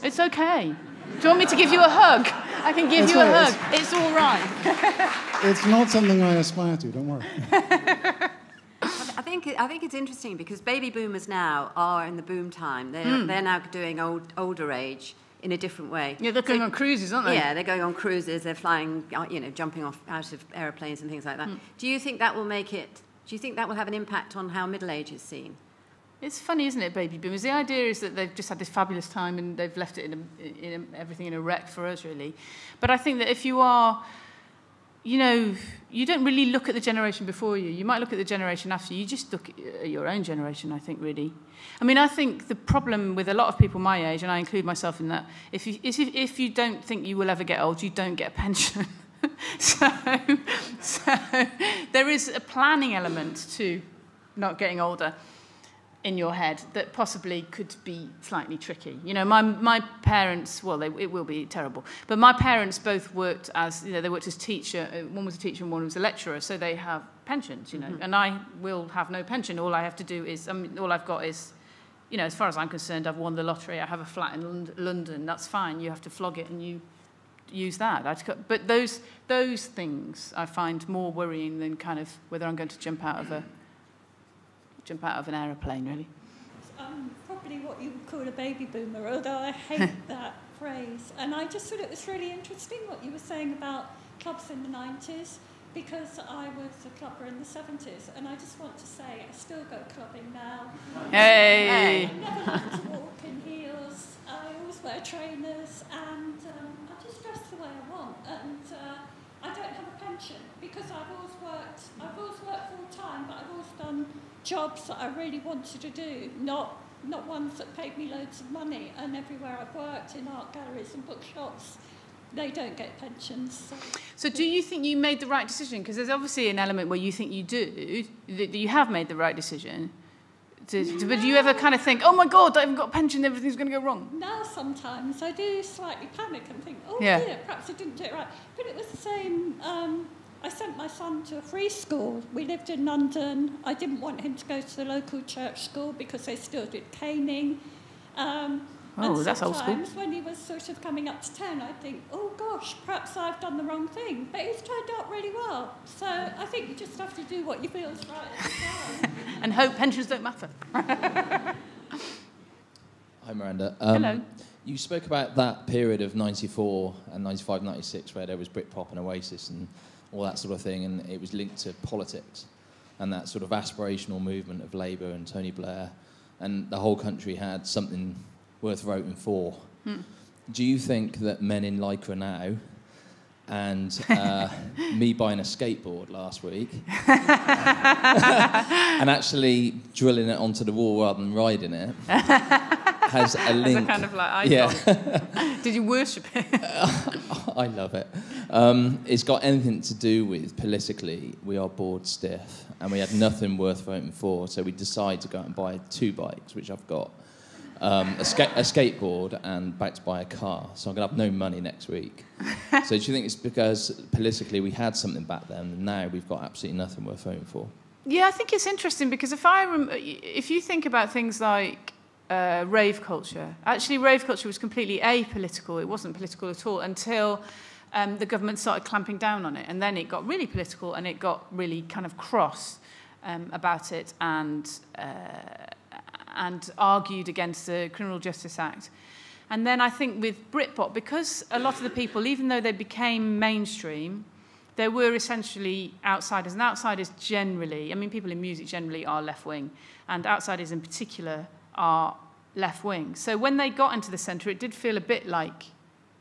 It's okay. Do you want me to give you a hug? I can give you a hug. It's all right. It's not something I aspire to, don't worry. I think it's interesting because baby boomers now are in the boom time. They're now doing older age in a different way. Yeah, they're going on cruises, aren't they? Yeah, they're going on cruises. They're flying, jumping off out of aeroplanes and things like that. Do you think that will have an impact on how middle age is seen? It's funny, isn't it, baby boomers? The idea is that they've just had this fabulous time and they've left it everything in a wreck for us, really. But I think that if you are, you don't really look at the generation before you. You might look at the generation after you. You just look at your own generation, I think, really. I mean, I think the problem with a lot of people my age, and I include myself in that, if you don't think you will ever get old, you don't get a pension. so there is a planning element to not getting older in your head that possibly could be slightly tricky. My parents, well, it will be terrible, but my parents both worked as, they worked as teacher. One was a teacher and one was a lecturer, so they have pensions, and I will have no pension. All I have to do is, all I've got is, as far as I'm concerned, I've won the lottery. I have a flat in London. That's fine. You have to flog it and you use that. But those things I find more worrying than kind of whether I'm going to jump out of an aeroplane, really. Probably what you would call a baby boomer, although I hate that phrase. And I just thought it was really interesting what you were saying about clubs in the 90s, because I was a clubber in the 70s, and I just want to say I still go clubbing now. Hey! I never like to walk in heels. I always wear trainers, and I just dress the way I want. And I don't have a pension because I've always worked full time, but I've always done jobs that I really wanted to do, not ones that paid me loads of money. And everywhere I've worked, in art galleries and bookshops, they don't get pensions. So do you think you made the right decision? Because there's obviously an element where you think you do, that you have made the right decision. But do you ever kind of think, oh my God, I haven't got a pension, everything's going to go wrong? Now sometimes I do slightly panic and think, yeah, dear, perhaps I didn't do it right. But it was the same. I sent my son to a free school. We lived in London. I didn't want him to go to the local church school because they still did caning. And that's old school. sometimes when he was sort of coming up to 10, I'd think, oh gosh, perhaps I've done the wrong thing. But it's turned out really well. So I think you just have to do what you feel is right at the time. And hope pensions don't matter. Hi, Miranda. Hello. You spoke about that period of 94 and 95, 96 where there was Britpop and Oasis and all that sort of thing, and it was linked to politics and that sort of aspirational movement of Labour and Tony Blair, and the whole country had something worth voting for. Do you think that men in Lycra now and me buying a skateboard last week and actually drilling it onto the wall rather than riding it has a link? As a kind of like icon. Yeah. Did you worship it? I love it. It's got anything to do with politically we are bored stiff and we had nothing worth voting for, so we decided to go out and buy 2 bikes, which I've got, a skateboard, and back to buy a car. So I'm going to have no money next week. So do you think it's because politically we had something back then and now we've got absolutely nothing worth voting for? Yeah, I think it's interesting because if you think about things like rave culture, actually rave culture was completely apolitical. It wasn't political at all until the government started clamping down on it, and then it got really political and it got really kind of cross about it and argued against the Criminal Justice Act. And then I think with Britpop, because a lot of the people, even though they became mainstream, they were essentially outsiders. And outsiders generally, I mean, people in music generally are left-wing, and outsiders in particular are left-wing. So when they got into the centre, it did feel a bit like,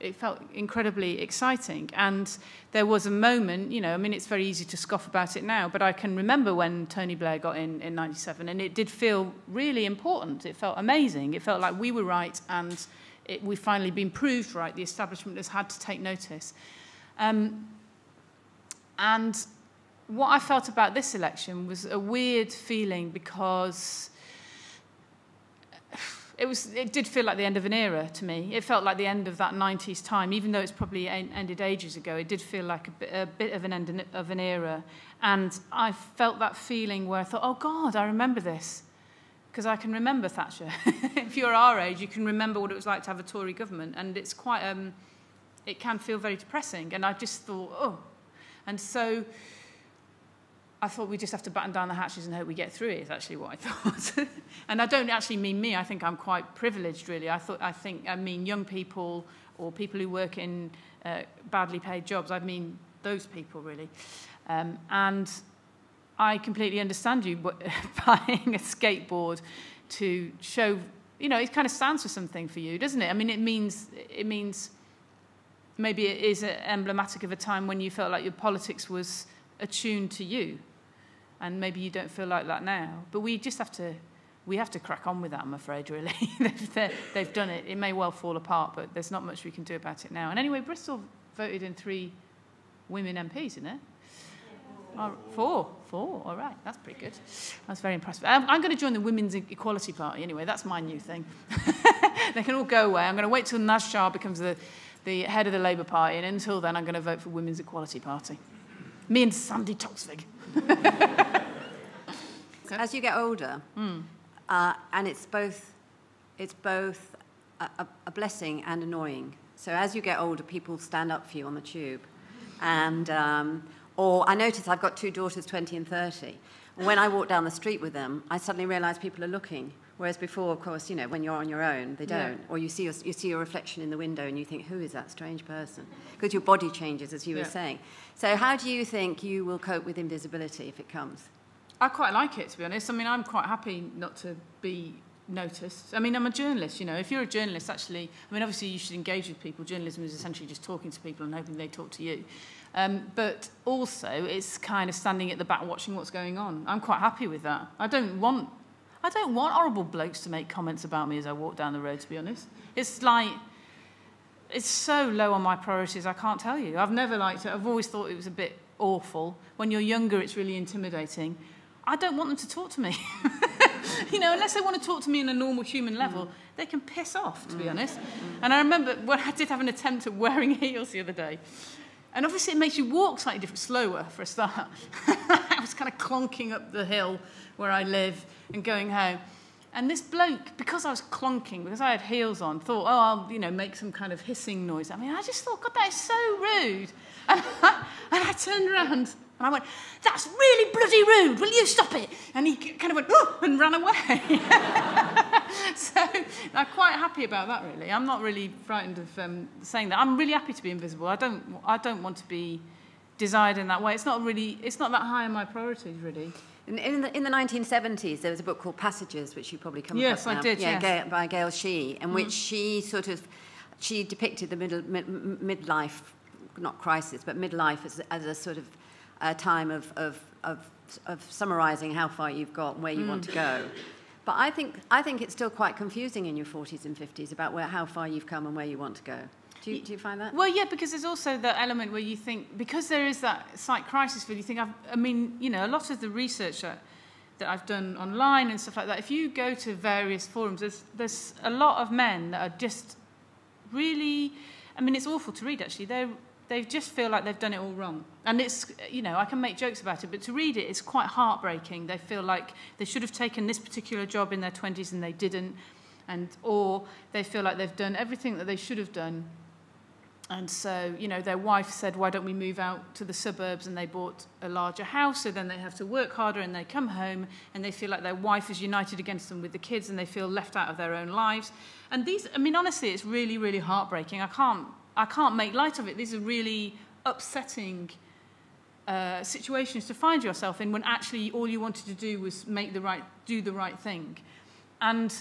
it felt incredibly exciting. And there was a moment, I mean, it's very easy to scoff about it now, but I can remember when Tony Blair got in 97, and it did feel really important. It felt amazing. It felt like we were right, and we've finally been proved right. The establishment has had to take notice. And what I felt about this election was a weird feeling because it did feel like the end of an era to me. It felt like the end of that 90s time, even though it's probably ended ages ago. It did feel like a bit of an end of an era. And I felt that feeling where I thought, oh, God, I remember this. because I can remember Thatcher. If you're our age, you can remember what it was like to have a Tory government, and it's quite, it can feel very depressing. And I just thought, oh. And so I thought we just have to batten down the hatches and hope we get through it, is actually what I thought. And I don't actually mean me. I think I'm quite privileged, really. I mean young people or people who work in badly paid jobs. I mean those people, really. And I completely understand you buying a skateboard to show, you know, it kind of stands for something for you, doesn't it? I mean, it means maybe it is emblematic of a time when you felt like your politics was attuned to you, and maybe you don't feel like that now. But we have to crack on with that, I'm afraid, really. They've done it. It may well fall apart, but there's not much we can do about it now. And anyway, Bristol voted in 3 women MPs, isn't it? Oh, 4, all right, that's pretty good. That's very impressive. I'm going to join the Women's Equality Party anyway, that's my new thing. They can all go away. I'm going to wait till Naz Shah becomes the head of the Labour Party, and until then I'm going to vote for Women's Equality Party. Me and Sandy Toksvig. As you get older, and it's both a blessing and annoying. So as you get older, people stand up for you on the tube, and or I notice I've got 2 daughters, 20 and 30. When I walk down the street with them, I suddenly realise people are looking. Whereas before, of course, you know, when you're on your own, they don't. Yeah. Or you see your reflection in the window and you think, who is that strange person? Because your body changes, as you were saying. So how do you think you will cope with invisibility if it comes? I quite like it, to be honest. I mean, I'm quite happy not to be noticed. I mean, I'm a journalist, you know. If you're a journalist, actually, I mean, obviously you should engage with people. Journalism is essentially just talking to people and hoping they talk to you. But also, it's kind of standing at the back watching what's going on. I'm quite happy with that. I don't want horrible blokes to make comments about me as I walk down the road, to be honest. It's like, it's so low on my priorities, I can't tell you. I've never liked it. I've always thought it was a bit awful. When you're younger, it's really intimidating. I don't want them to talk to me. You know, unless they want to talk to me on a normal human level, they can piss off, to be honest. And I remember when I did have an attempt at wearing heels the other day. And obviously it makes you walk slightly different, slower for a start. I was kind of clonking up the hill where I live and going home. And this bloke, because I was clonking, because I had heels on, thought, oh, I'll, you know, make some kind of hissing noise. I mean, I just thought, God, that is so rude. And I turned around and I went, that's really bloody rude, will you stop it? And he kind of went, oh, and ran away. So I'm quite happy about that, really. I'm not really frightened of saying that. I'm really happy to be invisible. I don't want to be desired in that way. It's not that high on my priorities, really. In the 1970s, there was a book called Passages, which you probably come across now. Yes, I did, yes. By Gail Shee, in which she depicted the midlife, not crisis, but midlife as a sort of a time of summarising how far you've got and where you want to go. But I think it's still quite confusing in your 40s and 50s about how far you've come and where you want to go. Do you find that? Well, yeah, because there's also that element where you think, because there is that slight crisis where you think, I mean, you know, a lot of the research that I've done online and stuff like that, if you go to various forums, there's a lot of men that are just really, I mean, it's awful to read, actually. They just feel like they've done it all wrong. And it's, you know, I can make jokes about it, but to read it, it's quite heartbreaking. They feel like they should have taken this particular job in their 20s and they didn't, or they feel like they've done everything that they should have done. And so, you know, their wife said, why don't we move out to the suburbs? And they bought a larger house, so then they have to work harder, and they come home and they feel like their wife is united against them with the kids, and they feel left out of their own lives. And these, I mean, honestly, it's really, really heartbreaking. I can't make light of it. These are really upsetting situations to find yourself in when actually all you wanted to do was do the right thing. And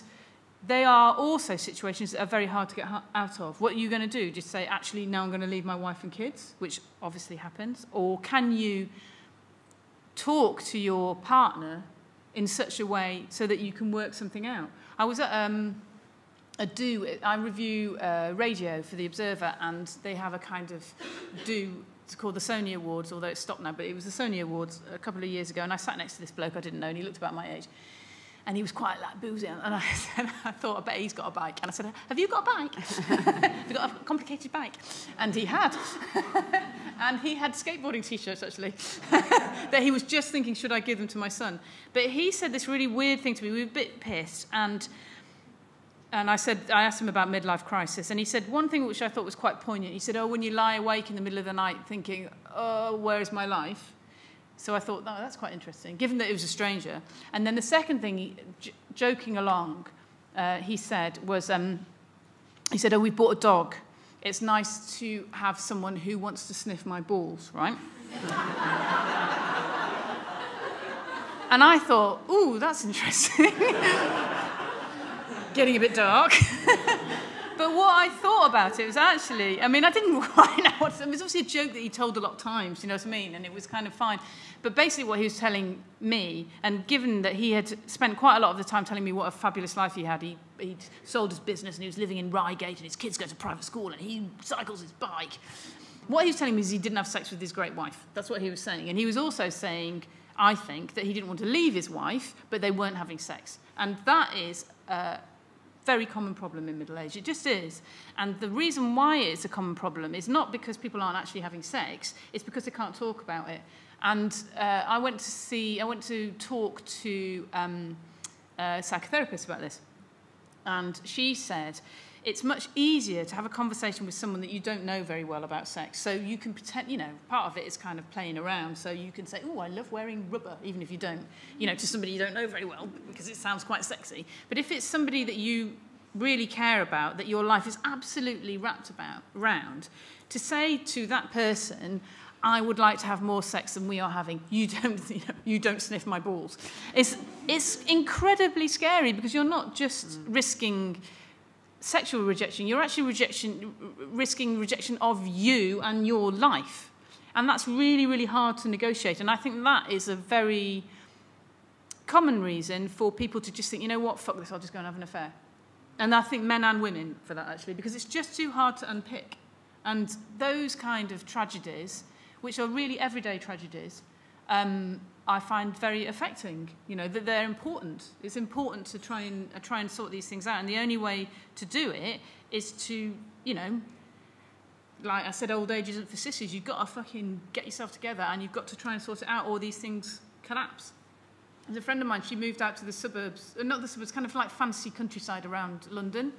they are also situations that are very hard to get out of. What are you going to do? Just say, actually, now I'm going to leave my wife and kids, which obviously happens. Or can you talk to your partner in such a way so that you can work something out? I was at I review radio for The Observer, and they have a kind of it's called the Sony Awards, although it's stopped now, but it was the Sony Awards a couple of years ago, and I sat next to this bloke I didn't know, and he looked about my age. And he was quite like boozy, and I thought, I bet he's got a bike. And I said, have you got a bike? Have you got a complicated bike? And he had. And he had skateboarding T-shirts, actually, that he was just thinking, should I give them to my son? But he said this really weird thing to me. We were a bit pissed, and I asked him about midlife crisis, and he said one thing which I thought was quite poignant. He said, oh, when you lie awake in the middle of the night thinking, oh, where is my life? So I thought, oh, that's quite interesting, given that it was a stranger. And then the second thing, joking along, he said was, he said, oh, we bought a dog. It's nice to have someone who wants to sniff my balls, right? And I thought, ooh, that's interesting. Getting a bit dark. But what I thought about it was actually, I mean, I didn't quite know what to, it was obviously a joke that he told a lot of times, you know what I mean? And it was kind of fine. But basically what he was telling me, and given that he had spent quite a lot of the time telling me what a fabulous life he had, he'd sold his business and he was living in Reigate and his kids go to private school and he cycles his bike. What he was telling me is he didn't have sex with his great wife. That's what he was saying. And he was also saying, I think, that he didn't want to leave his wife, but they weren't having sex. And that is very common problem in middle age. It just is. And the reason why it's a common problem is not because people aren't actually having sex, it's because they can't talk about it. And I went to talk to a psychotherapist about this. And she said, it's much easier to have a conversation with someone that you don't know very well about sex. So you can pretend, you know, part of it is kind of playing around. So you can say, oh, I love wearing rubber, even if you don't, you know, to somebody you don't know very well, because it sounds quite sexy. But if it's somebody that you really care about, that your life is absolutely wrapped around, to say to that person, I would like to have more sex than we are having, you don't sniff my balls. It's incredibly scary, because you're not just risking sexual rejection, you're actually risking rejection of you and your life. And that's really, really hard to negotiate. And I think that is a very common reason for people to just think, you know what, fuck this, I'll just go and have an affair. And I think men and women for that, actually, because it's just too hard to unpick. And those kind of tragedies, which are really everyday tragedies, I find very affecting, you know, that they're important. It's important to try and sort these things out. And the only way to do it is to, you know, like I said, old age isn't for sissies. You've got to fucking get yourself together and you've got to try and sort it out, or these things collapse. There's a friend of mine, she moved out to the suburbs, not the suburbs, kind of like fancy countryside around London.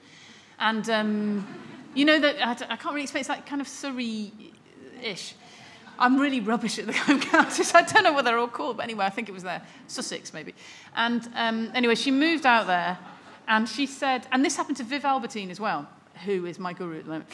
And, you know, that I can't really explain, it's like kind of Surrey-ish. I'm really rubbish at the home counties. I don't know what they're all called, but anyway, I think it was there. Sussex, maybe. And anyway, she moved out there, and she said, and this happened to Viv Albertine as well, who is my guru at the moment.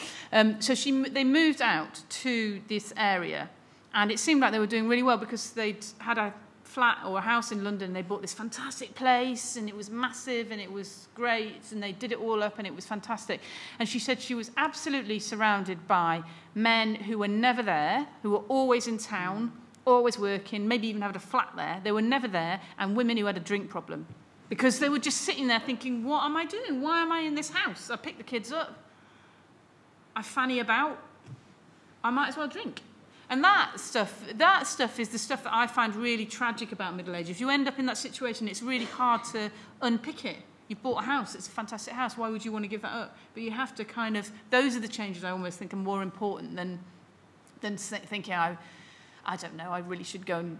So they moved out to this area, and it seemed like they were doing really well because they'd had a flat or a house in London. They bought this fantastic place, and it was massive, and it was great, and they did it all up, and it was fantastic. And she said she was absolutely surrounded by men who were never there, who were always in town, always working, maybe even had a flat there. They were never there, and women who had a drink problem. Because they were just sitting there thinking, what am I doing? Why am I in this house? I pick the kids up. I fanny about. I might as well drink. And that stuff is the stuff that I find really tragic about middle age. If you end up in that situation, it's really hard to unpick it. You've bought a house, it's a fantastic house, why would you want to give that up? But you have to kind of, those are the changes I almost think are more important than thinking, I don't know, I really should go and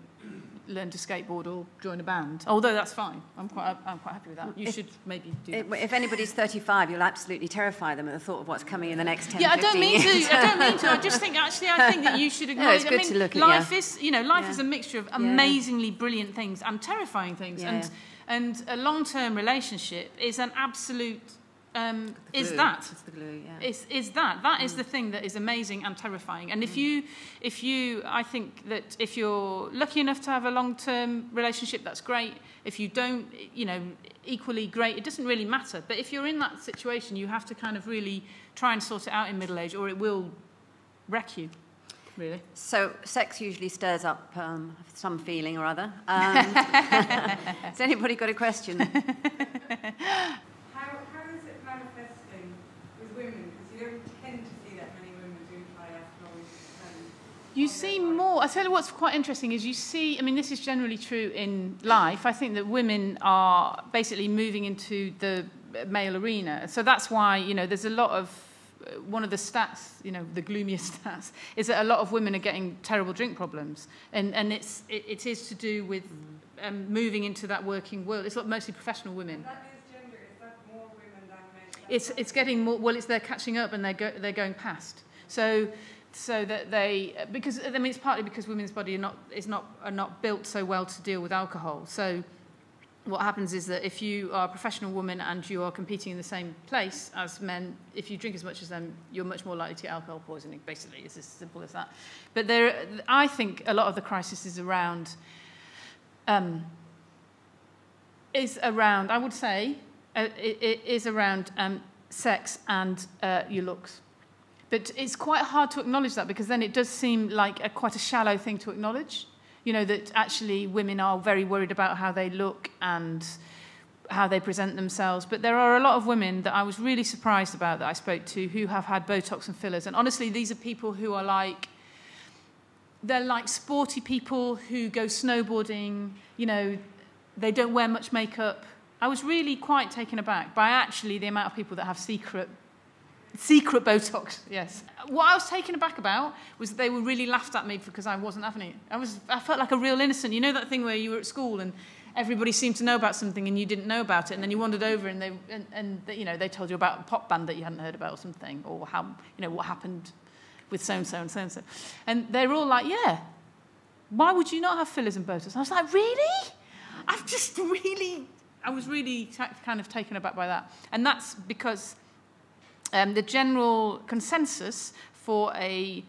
learn to skateboard or join a band. Although that's fine, I'm quite happy with that. You should maybe do that. If anybody's 35, you'll absolutely terrify them at the thought of what's coming in the next 10, 15 I don't mean to. I just think, actually, I think that you should acknowledge. No, it's good to look at, life is, you know, life is a mixture of amazingly brilliant things and terrifying things. Yeah. And a long-term relationship is an absolute, is that. It's the glue, yeah. Is that. That is the thing that is amazing and terrifying. And if you, I think that if you're lucky enough to have a long-term relationship, that's great. If you don't, you know, equally great. It doesn't really matter. But if you're in that situation, you have to kind of really try and sort it out in middle age, or it will wreck you. Really. So sex usually stirs up some feeling or other. Has anybody got a question? How is it manifesting with women? Because you don't tend to see that many women do triathlons. You see more. I tell you what's quite interesting is you see, I mean, this is generally true in life. I think that women are basically moving into the male arena. So that's why, you know, there's a lot of one of the stats, you know, the gloomiest stats, is that a lot of women are getting terrible drink problems, and it is to do with moving into that working world. It's mostly professional women. And that is gender. Is that more women than men? It's getting more. Well, they're catching up and they're going past. So that because I mean it's partly because women's body are not built so well to deal with alcohol. So what happens is that if you are a professional woman and you are competing in the same place as men, if you drink as much as them, you're much more likely to get alcohol poisoning. Basically, it's as simple as that. But I think a lot of the crisis is around. I would say, it is around sex and your looks. But it's quite hard to acknowledge that, because then it does seem like quite a shallow thing to acknowledge. You know, that actually women are very worried about how they look and how they present themselves. But there are a lot of women that I was really surprised about that I spoke to who have had Botox and fillers. And honestly, these are people who are they're like sporty people who go snowboarding, you know, they don't wear much makeup. I was really quite taken aback by actually the amount of people that have secret Botox, yes. What I was taken aback about was that they were really laughed at me because I wasn't having it. I felt like a real innocent. You know that thing where you were at school and everybody seemed to know about something and you didn't know about it, and then you wandered over and they told you about a pop band that you hadn't heard about or something, or how, you know, what happened with so-and-so and so-and-so. And they were all like, yeah, why would you not have fillers and Botox? And I was like, really? I was really kind of taken aback by that. And that's because the general consensus for a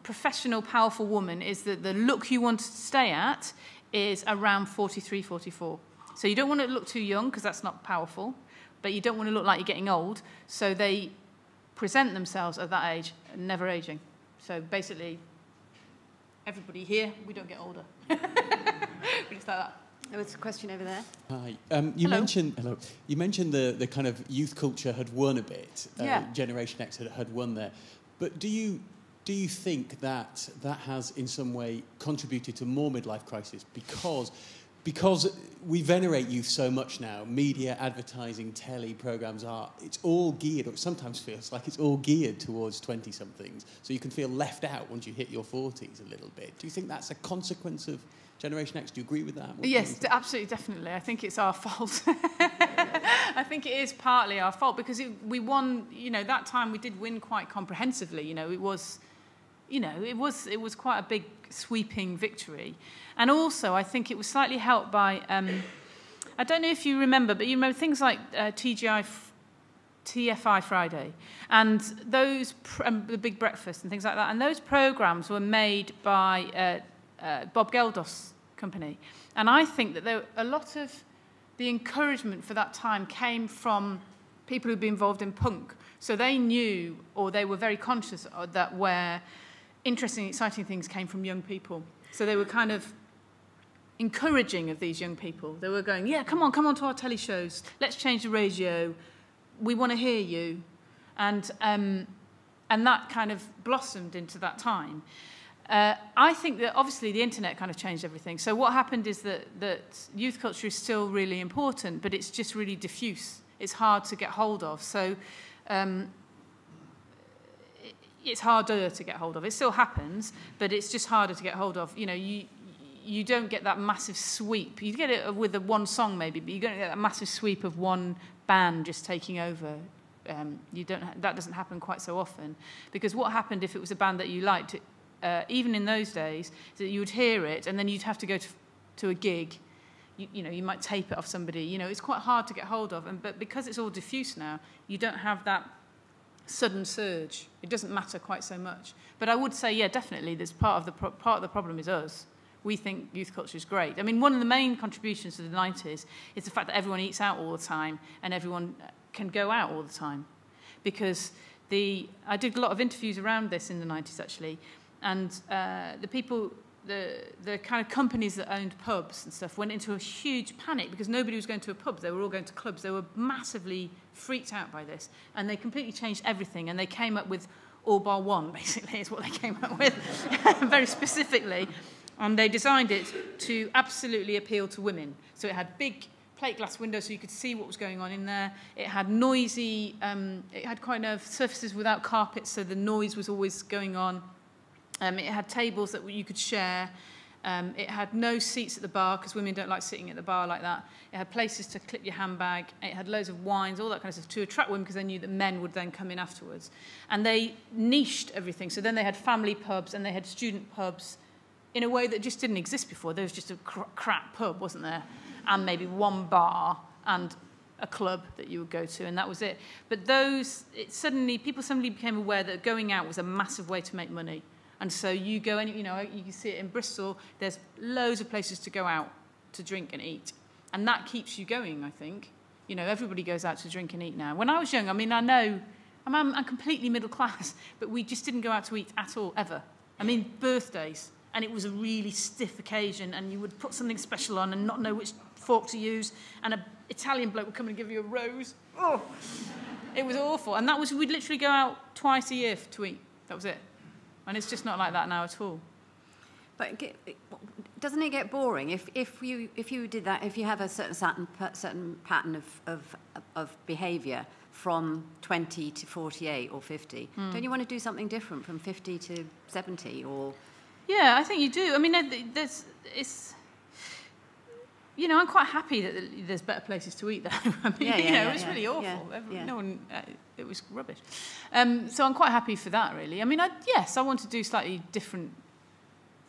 professional, powerful woman is that the look you want to stay at is around 43, 44. So you don't want to look too young, because that's not powerful, but you don't want to look like you're getting old. So they present themselves at that age, never aging. So basically, everybody here, we don't get older. We just like that. There was a question over there. Hi. You mentioned the kind of youth culture had won a bit. Generation X had won there. But do you think that has in some way contributed to more midlife crisis? Because we venerate youth so much now, media, advertising, telly programmes it's all geared, or it sometimes feels like it's all geared towards 20-somethings. So you can feel left out once you hit your 40s a little bit. Do you think that's a consequence of Generation X? Do you agree with that? Yes, absolutely, definitely. I think it's our fault. I think it is partly our fault, because we won, you know, that time we did win quite comprehensively. You know, it was quite a big sweeping victory. And also, I think it was slightly helped by, I don't know if you remember, but you remember things like TFI Friday, and those, the Big Breakfast and things like that. And those programmes were made by Bob Geldof's company. And I think that a lot of the encouragement for that time came from people who'd been involved in punk. So they knew, or they were very conscious that where interesting, exciting things came from young people. So they were kind of encouraging of these young people. They were going, yeah, come on to our telly shows. Let's change the radio. We want to hear you. And that kind of blossomed into that time. I think that obviously the internet kind of changed everything. So what happened is that youth culture is still really important, but it's just really diffuse. It's hard to get hold of. So it's harder to get hold of. It still happens, but it's just harder to get hold of. You know, you don't get that massive sweep. You get it with one song maybe, but you don't get that massive sweep of one band just taking over. That doesn't happen quite so often, because what happened if it was a band that you liked? Even in those days, is that you would hear it and then you'd have to go to a gig. You might tape it off somebody. You know, it's quite hard to get hold of. But because it's all diffuse now, you don't have that sudden surge. It doesn't matter quite so much. But I would say, yeah, definitely, there's part of the problem is us. We think youth culture is great. I mean, one of the main contributions to the 90s is the fact that everyone eats out all the time and everyone can go out all the time. Because I did a lot of interviews around this in the 90s, actually, and the kind of companies that owned pubs and stuff went into a huge panic because nobody was going to a pub. They were all going to clubs. They were massively freaked out by this, and they completely changed everything, and they came up with all bar one, basically, is what they came up with, very specifically. And they designed it to absolutely appeal to women. So it had big plate glass windows so you could see what was going on in there. It had noisy, it had kind of surfaces without carpets, so the noise was always going on. It had tables that you could share. It had no seats at the bar, because women don't like sitting at the bar like that. It had places to clip your handbag. It had loads of wines, all that kind of stuff, to attract women, because they knew that men would then come in afterwards. And they niched everything. So then they had family pubs and they had student pubs in a way that just didn't exist before. There was just a crap pub, wasn't there? And maybe one bar and a club that you would go to, and that was it. But people suddenly became aware that going out was a massive way to make money. And so you go, and you can see it in Bristol. There's loads of places to go out to drink and eat, and that keeps you going. I think, everybody goes out to drink and eat now. When I was young, I mean, I know I'm completely middle class, but we just didn't go out to eat at all ever. I mean, birthdays, and it was a really stiff occasion, and you would put something special on and not know which fork to use, and an Italian bloke would come and give you a rose. Oh, it was awful. And we'd literally go out twice a year to eat. That was it. And it's just not like that now at all. But doesn't it get boring if you did that? If you have a certain pattern of behaviour from 20 to 48 or 50, don't you want to do something different from 50 to 70 or? Yeah, I think you do. I mean, I'm quite happy that there's better places to eat there. I mean, it was really awful. No one, it was rubbish. So I'm quite happy for that, really. I mean, I want to do slightly different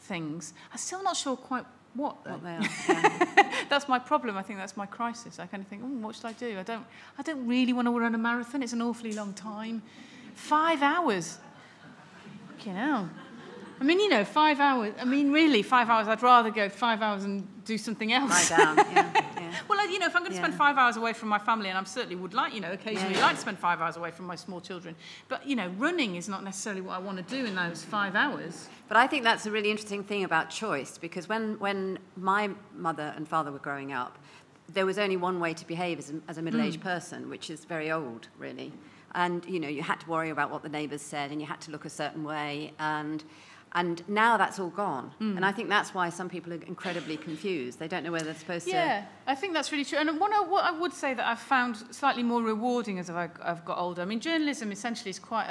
things. I'm still not sure quite what they are. Yeah. That's my problem. I think that's my crisis. I kind of think, what should I do? I don't really want to run a marathon. It's an awfully long time. 5 hours. Fucking hell. I mean, 5 hours. I mean, really, 5 hours. I'd rather go 5 hours and do something else. Lie down, yeah. Well, if I'm going to spend 5 hours away from my family, and I certainly would like, occasionally like to spend 5 hours away from my small children. But, running is not necessarily what I want to do in those 5 hours. But I think that's a really interesting thing about choice, because when my mother and father were growing up, there was only one way to behave as a middle-aged person, which is very old, really. And, you had to worry about what the neighbours said, and you had to look a certain way, and now that's all gone. And I think that's why some people are incredibly confused. They don't know whether they're supposed to... Yeah, I think that's really true. And what I would say that I've found slightly more rewarding as I've got older, I mean, journalism essentially is well,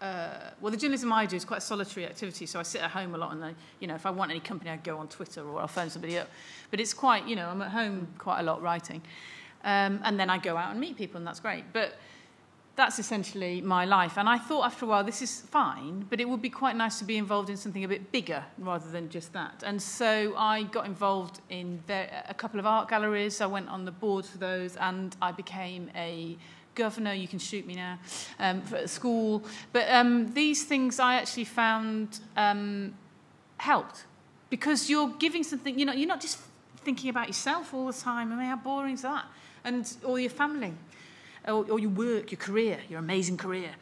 the journalism I do is quite a solitary activity, so I sit at home a lot, and if I want any company, I go on Twitter or I'll phone somebody up. But it's quite, I'm at home quite a lot writing. And then I go out and meet people, and that's great. But that's essentially my life. And I thought after a while, this is fine, but it would be quite nice to be involved in something a bit bigger rather than just that. And so I got involved in a couple of art galleries. I went on the board for those, and I became a governor. You can shoot me now, for a school. But these things I actually found helped, because you're giving something, you're not just thinking about yourself all the time. I mean, how boring is that? Or your family. Or your work, your career, your amazing career.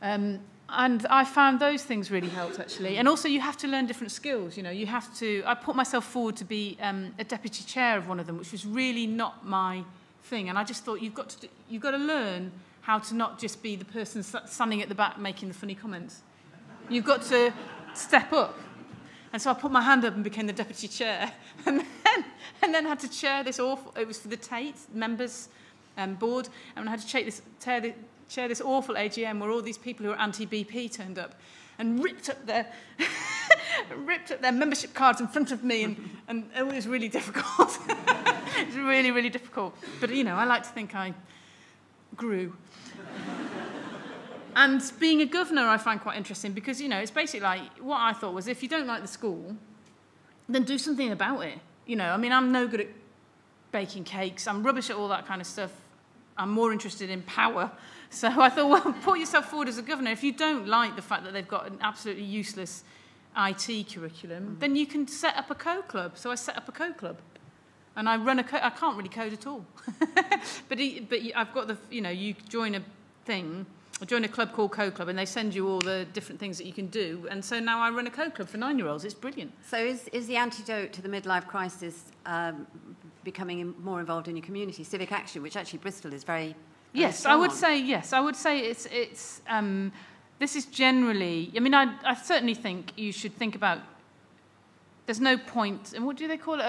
And I found those things really helped, actually. And also, you have to learn different skills. I put myself forward to be a deputy chair of one of them, which was really not my thing. And I just thought, you've got to learn how to not just be the person standing at the back making the funny comments. You've got to step up. And so I put my hand up and became the deputy chair. And then had to chair this awful... It was for the Tate members... board, and I had to chair this awful AGM where all these people who were anti-BP turned up and ripped up their membership cards in front of me, and it was really difficult. It was really, really difficult. But, I like to think I grew. And being a governor I find quite interesting because, it's basically like, what I thought was, if you don't like the school, then do something about it. I mean, I'm no good at baking cakes. I'm rubbish at all that kind of stuff. I'm more interested in power. So I thought, well, put yourself forward as a governor. If you don't like the fact that they've got an absolutely useless IT curriculum, then you can set up a code club. So I set up a code club. And I run I can't really code at all. but I've got you join a thing, or join a club called Code Club, and they send you all the different things that you can do. And so now I run a code club for 9-year-olds. It's brilliant. So is the antidote to the midlife crisis becoming more involved in your community, civic action, which actually Bristol is very yes, I would say yes. I would say it's this is generally. I mean, I certainly think you should think about There's no point. And what do they call it?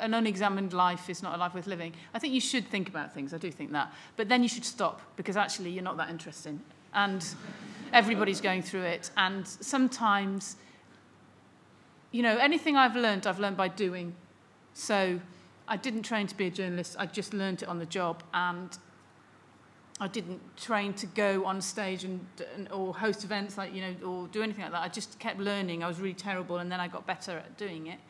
An unexamined life is not a life worth living. I think you should think about things. I do think that. But then you should stop, because actually you're not that interesting. And everybody's going through it. And sometimes, you know, anything I've learned by doing. So I didn't train to be a journalist. I just learned it on the job. And I didn't train to go on stage or host events, like, you know, or do anything like that. I just kept learning. I was really terrible, and then I got better at doing it.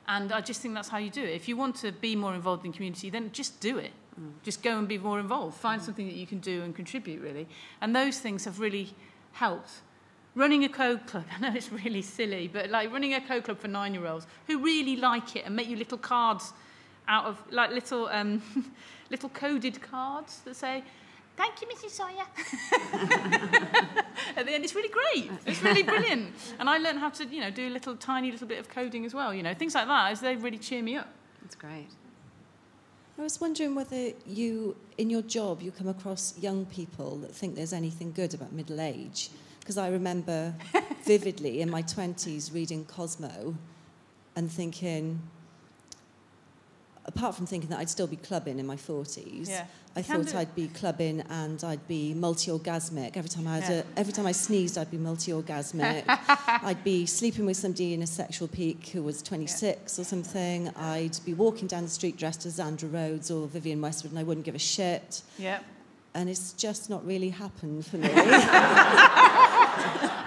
And I just think that's how you do it. If you want to be more involved in community, then just do it. Just go and be more involved. Find something that you can do and contribute, really. And those things have really helped. Running a code club, I know it's really silly, but like running a code club for 9-year-olds who really like it and make you little cards out of, like, little little coded cards that say, "Thank you, Mrs. Sawyer." At the end, it's really great. It's really brilliant. And I learned how to, you know, do a tiny little bit of coding as well. You know, things like that, as they really cheer me up. That's great. I was wondering whether you, in your job, you come across young people that think there's anything good about middle age. Because I remember vividly in my 20s reading Cosmo and thinking, apart from thinking that I'd still be clubbing in my 40s, I thought I'd be clubbing and I'd be multi-orgasmic. Every time I sneezed, I'd be multi-orgasmic. I'd be sleeping with somebody in a sexual peak who was 26 or something. I'd be walking down the street dressed as Sandra Rhodes or Vivienne Westwood, and I wouldn't give a shit. Yeah. And it's just not really happened for me.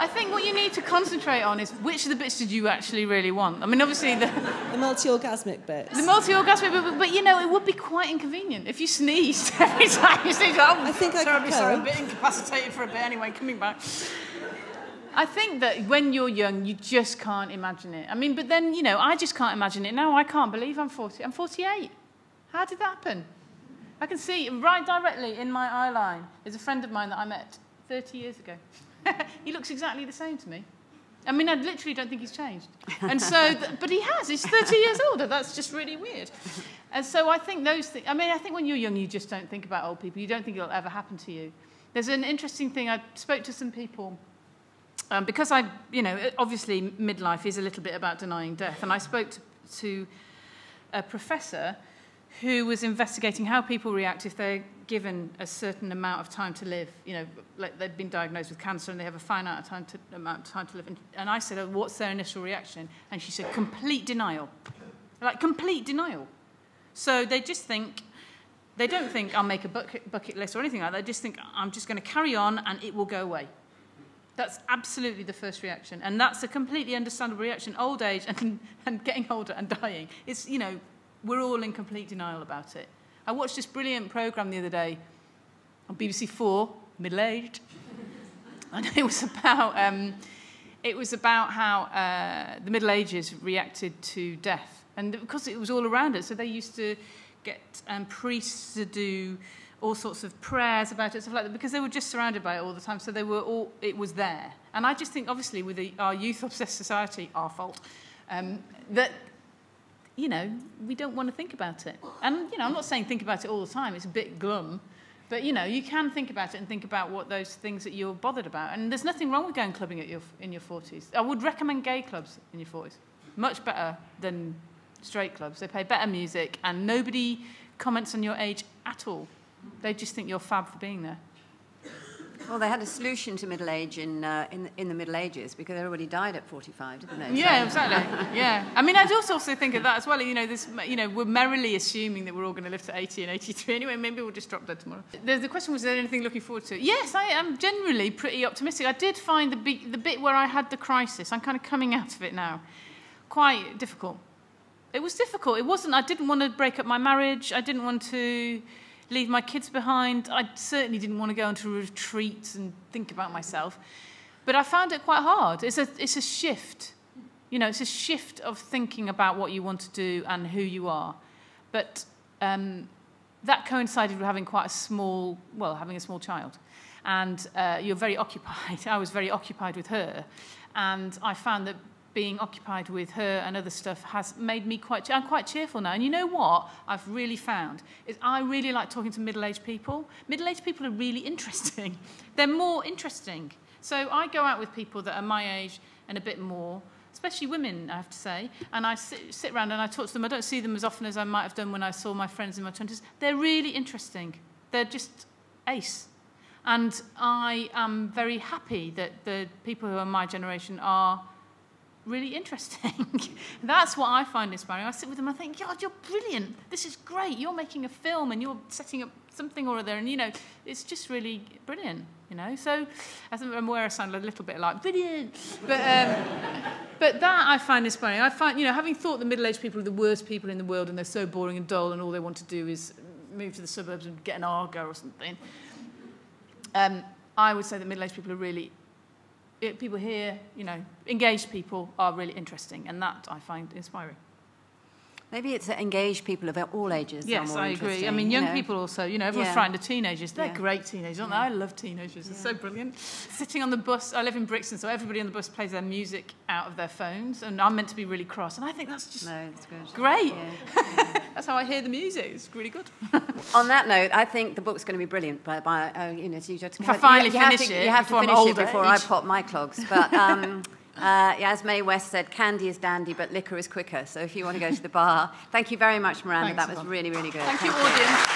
I think what you need to concentrate on is which of the bits did you actually really want. I mean, obviously the multi-orgasmic bits. The multi-orgasmic, but you know, it would be quite inconvenient if you sneezed every time you sneezed. I think I terribly sorry, I'm a bit incapacitated for a bit anyway. Coming back. I think that when you're young, you just can't imagine it. I mean, but then, you know, I just can't imagine it now. I can't believe I'm 40. I'm 48. How did that happen? I can see right directly in my eye line is a friend of mine that I met 30 years ago. He looks exactly the same to me. I mean, I literally don't think he's changed. And so, but he has. He's 30 years older. That's just really weird. And so I think those things, I mean, I think when you're young, you just don't think about old people. You don't think it'll ever happen to you. There's an interesting thing. I spoke to some people, because you know, obviously midlife is a little bit about denying death. And I spoke to a professor who was investigating how people react if they're given a certain amount of time to live. You know, like they've been diagnosed with cancer and they have a finite amount of time to live. And I said, "Oh, what's their initial reaction?" And she said, complete denial. Like, complete denial. So they just think, they don't think I'll make a bucket list or anything like that. They just think I'm just going to carry on and it will go away. That's absolutely the first reaction. And that's a completely understandable reaction. Old age and getting older and dying. It's, you know, we're all in complete denial about it. I watched this brilliant programme the other day on BBC 4, Middle-Aged, and it was about how the Middle Ages reacted to death, and because it was all around us, so they used to get priests to do all sorts of prayers about it, stuff like that, because they were just surrounded by it all the time, so it was there. And I just think, obviously, with our youth-obsessed society, our fault, that, you know, we don't want to think about it. And, you know, I'm not saying think about it all the time. It's a bit glum. But, you know, you can think about it and think about what those things that you're bothered about. And there's nothing wrong with going clubbing in your 40s. I would recommend gay clubs in your 40s. Much better than straight clubs. They play better music and nobody comments on your age at all. They just think you're fab for being there. Well, they had a solution to middle age in the Middle Ages because everybody died at 45, didn't they? Yeah, exactly. Yeah. I mean, I'd also think of that as well. You know, we're merrily assuming that we're all going to live to 80 and 83 anyway. Maybe we'll just drop dead tomorrow. The question was, is there anything looking forward to? Yes, I am generally pretty optimistic. I did find the bit where I had the crisis, I'm kind of coming out of it now, quite difficult. It was difficult. It wasn't, I didn't want to break up my marriage. I didn't want to leave my kids behind. I certainly didn't want to go into retreats and think about myself. But I found it quite hard. It's a shift. You know, it's a shift of thinking about what you want to do and who you are. But that coincided with having having a small child. And you're very occupied. I was very occupied with her. And I found that being occupied with her and other stuff has made me I'm quite cheerful now. And you know what I've really found is I really like talking to middle-aged people. Middle-aged people are really interesting. They're more interesting. So I go out with people that are my age and a bit more, especially women, I have to say. And I sit around and I talk to them. I don't see them as often as I might have done when I saw my friends in my 20s. They're really interesting. They're just ace. And I am very happy that the people who are my generation are really interesting. That's what I find inspiring. I sit with them and I think, God, you're brilliant. This is great. You're making a film and you're setting up something or other. And, you know, it's just really brilliant, you know. So I think I'm aware I sound a little bit like brilliant. But that I find inspiring. I find, you know, having thought the middle-aged people are the worst people in the world and they're so boring and dull and all they want to do is move to the suburbs and get an Argo or something, I would say that middle-aged people are really... people here, you know, engaged people are really interesting, and that I find inspiring. Maybe it's engaged people of all ages. Yes, I agree. I mean, young people also, you know, everyone's frightened of teenagers. They're great teenagers, aren't they? I love teenagers. They're so brilliant. Sitting on the bus, I live in Brixton, so everybody on the bus plays their music out of their phones, and I'm meant to be really cross, and I think that's just that's good. Great. Yeah. That's how I hear the music. It's really good. On that note, I think the book's going to be brilliant. You know, so you just if I finally finish it, you have to finish it before I pop my clogs. But as Mae West said, candy is dandy, but liquor is quicker. So if you want to go to the bar, thank you very much, Miranda. Thanks, that was really, really good. Thank you, audience.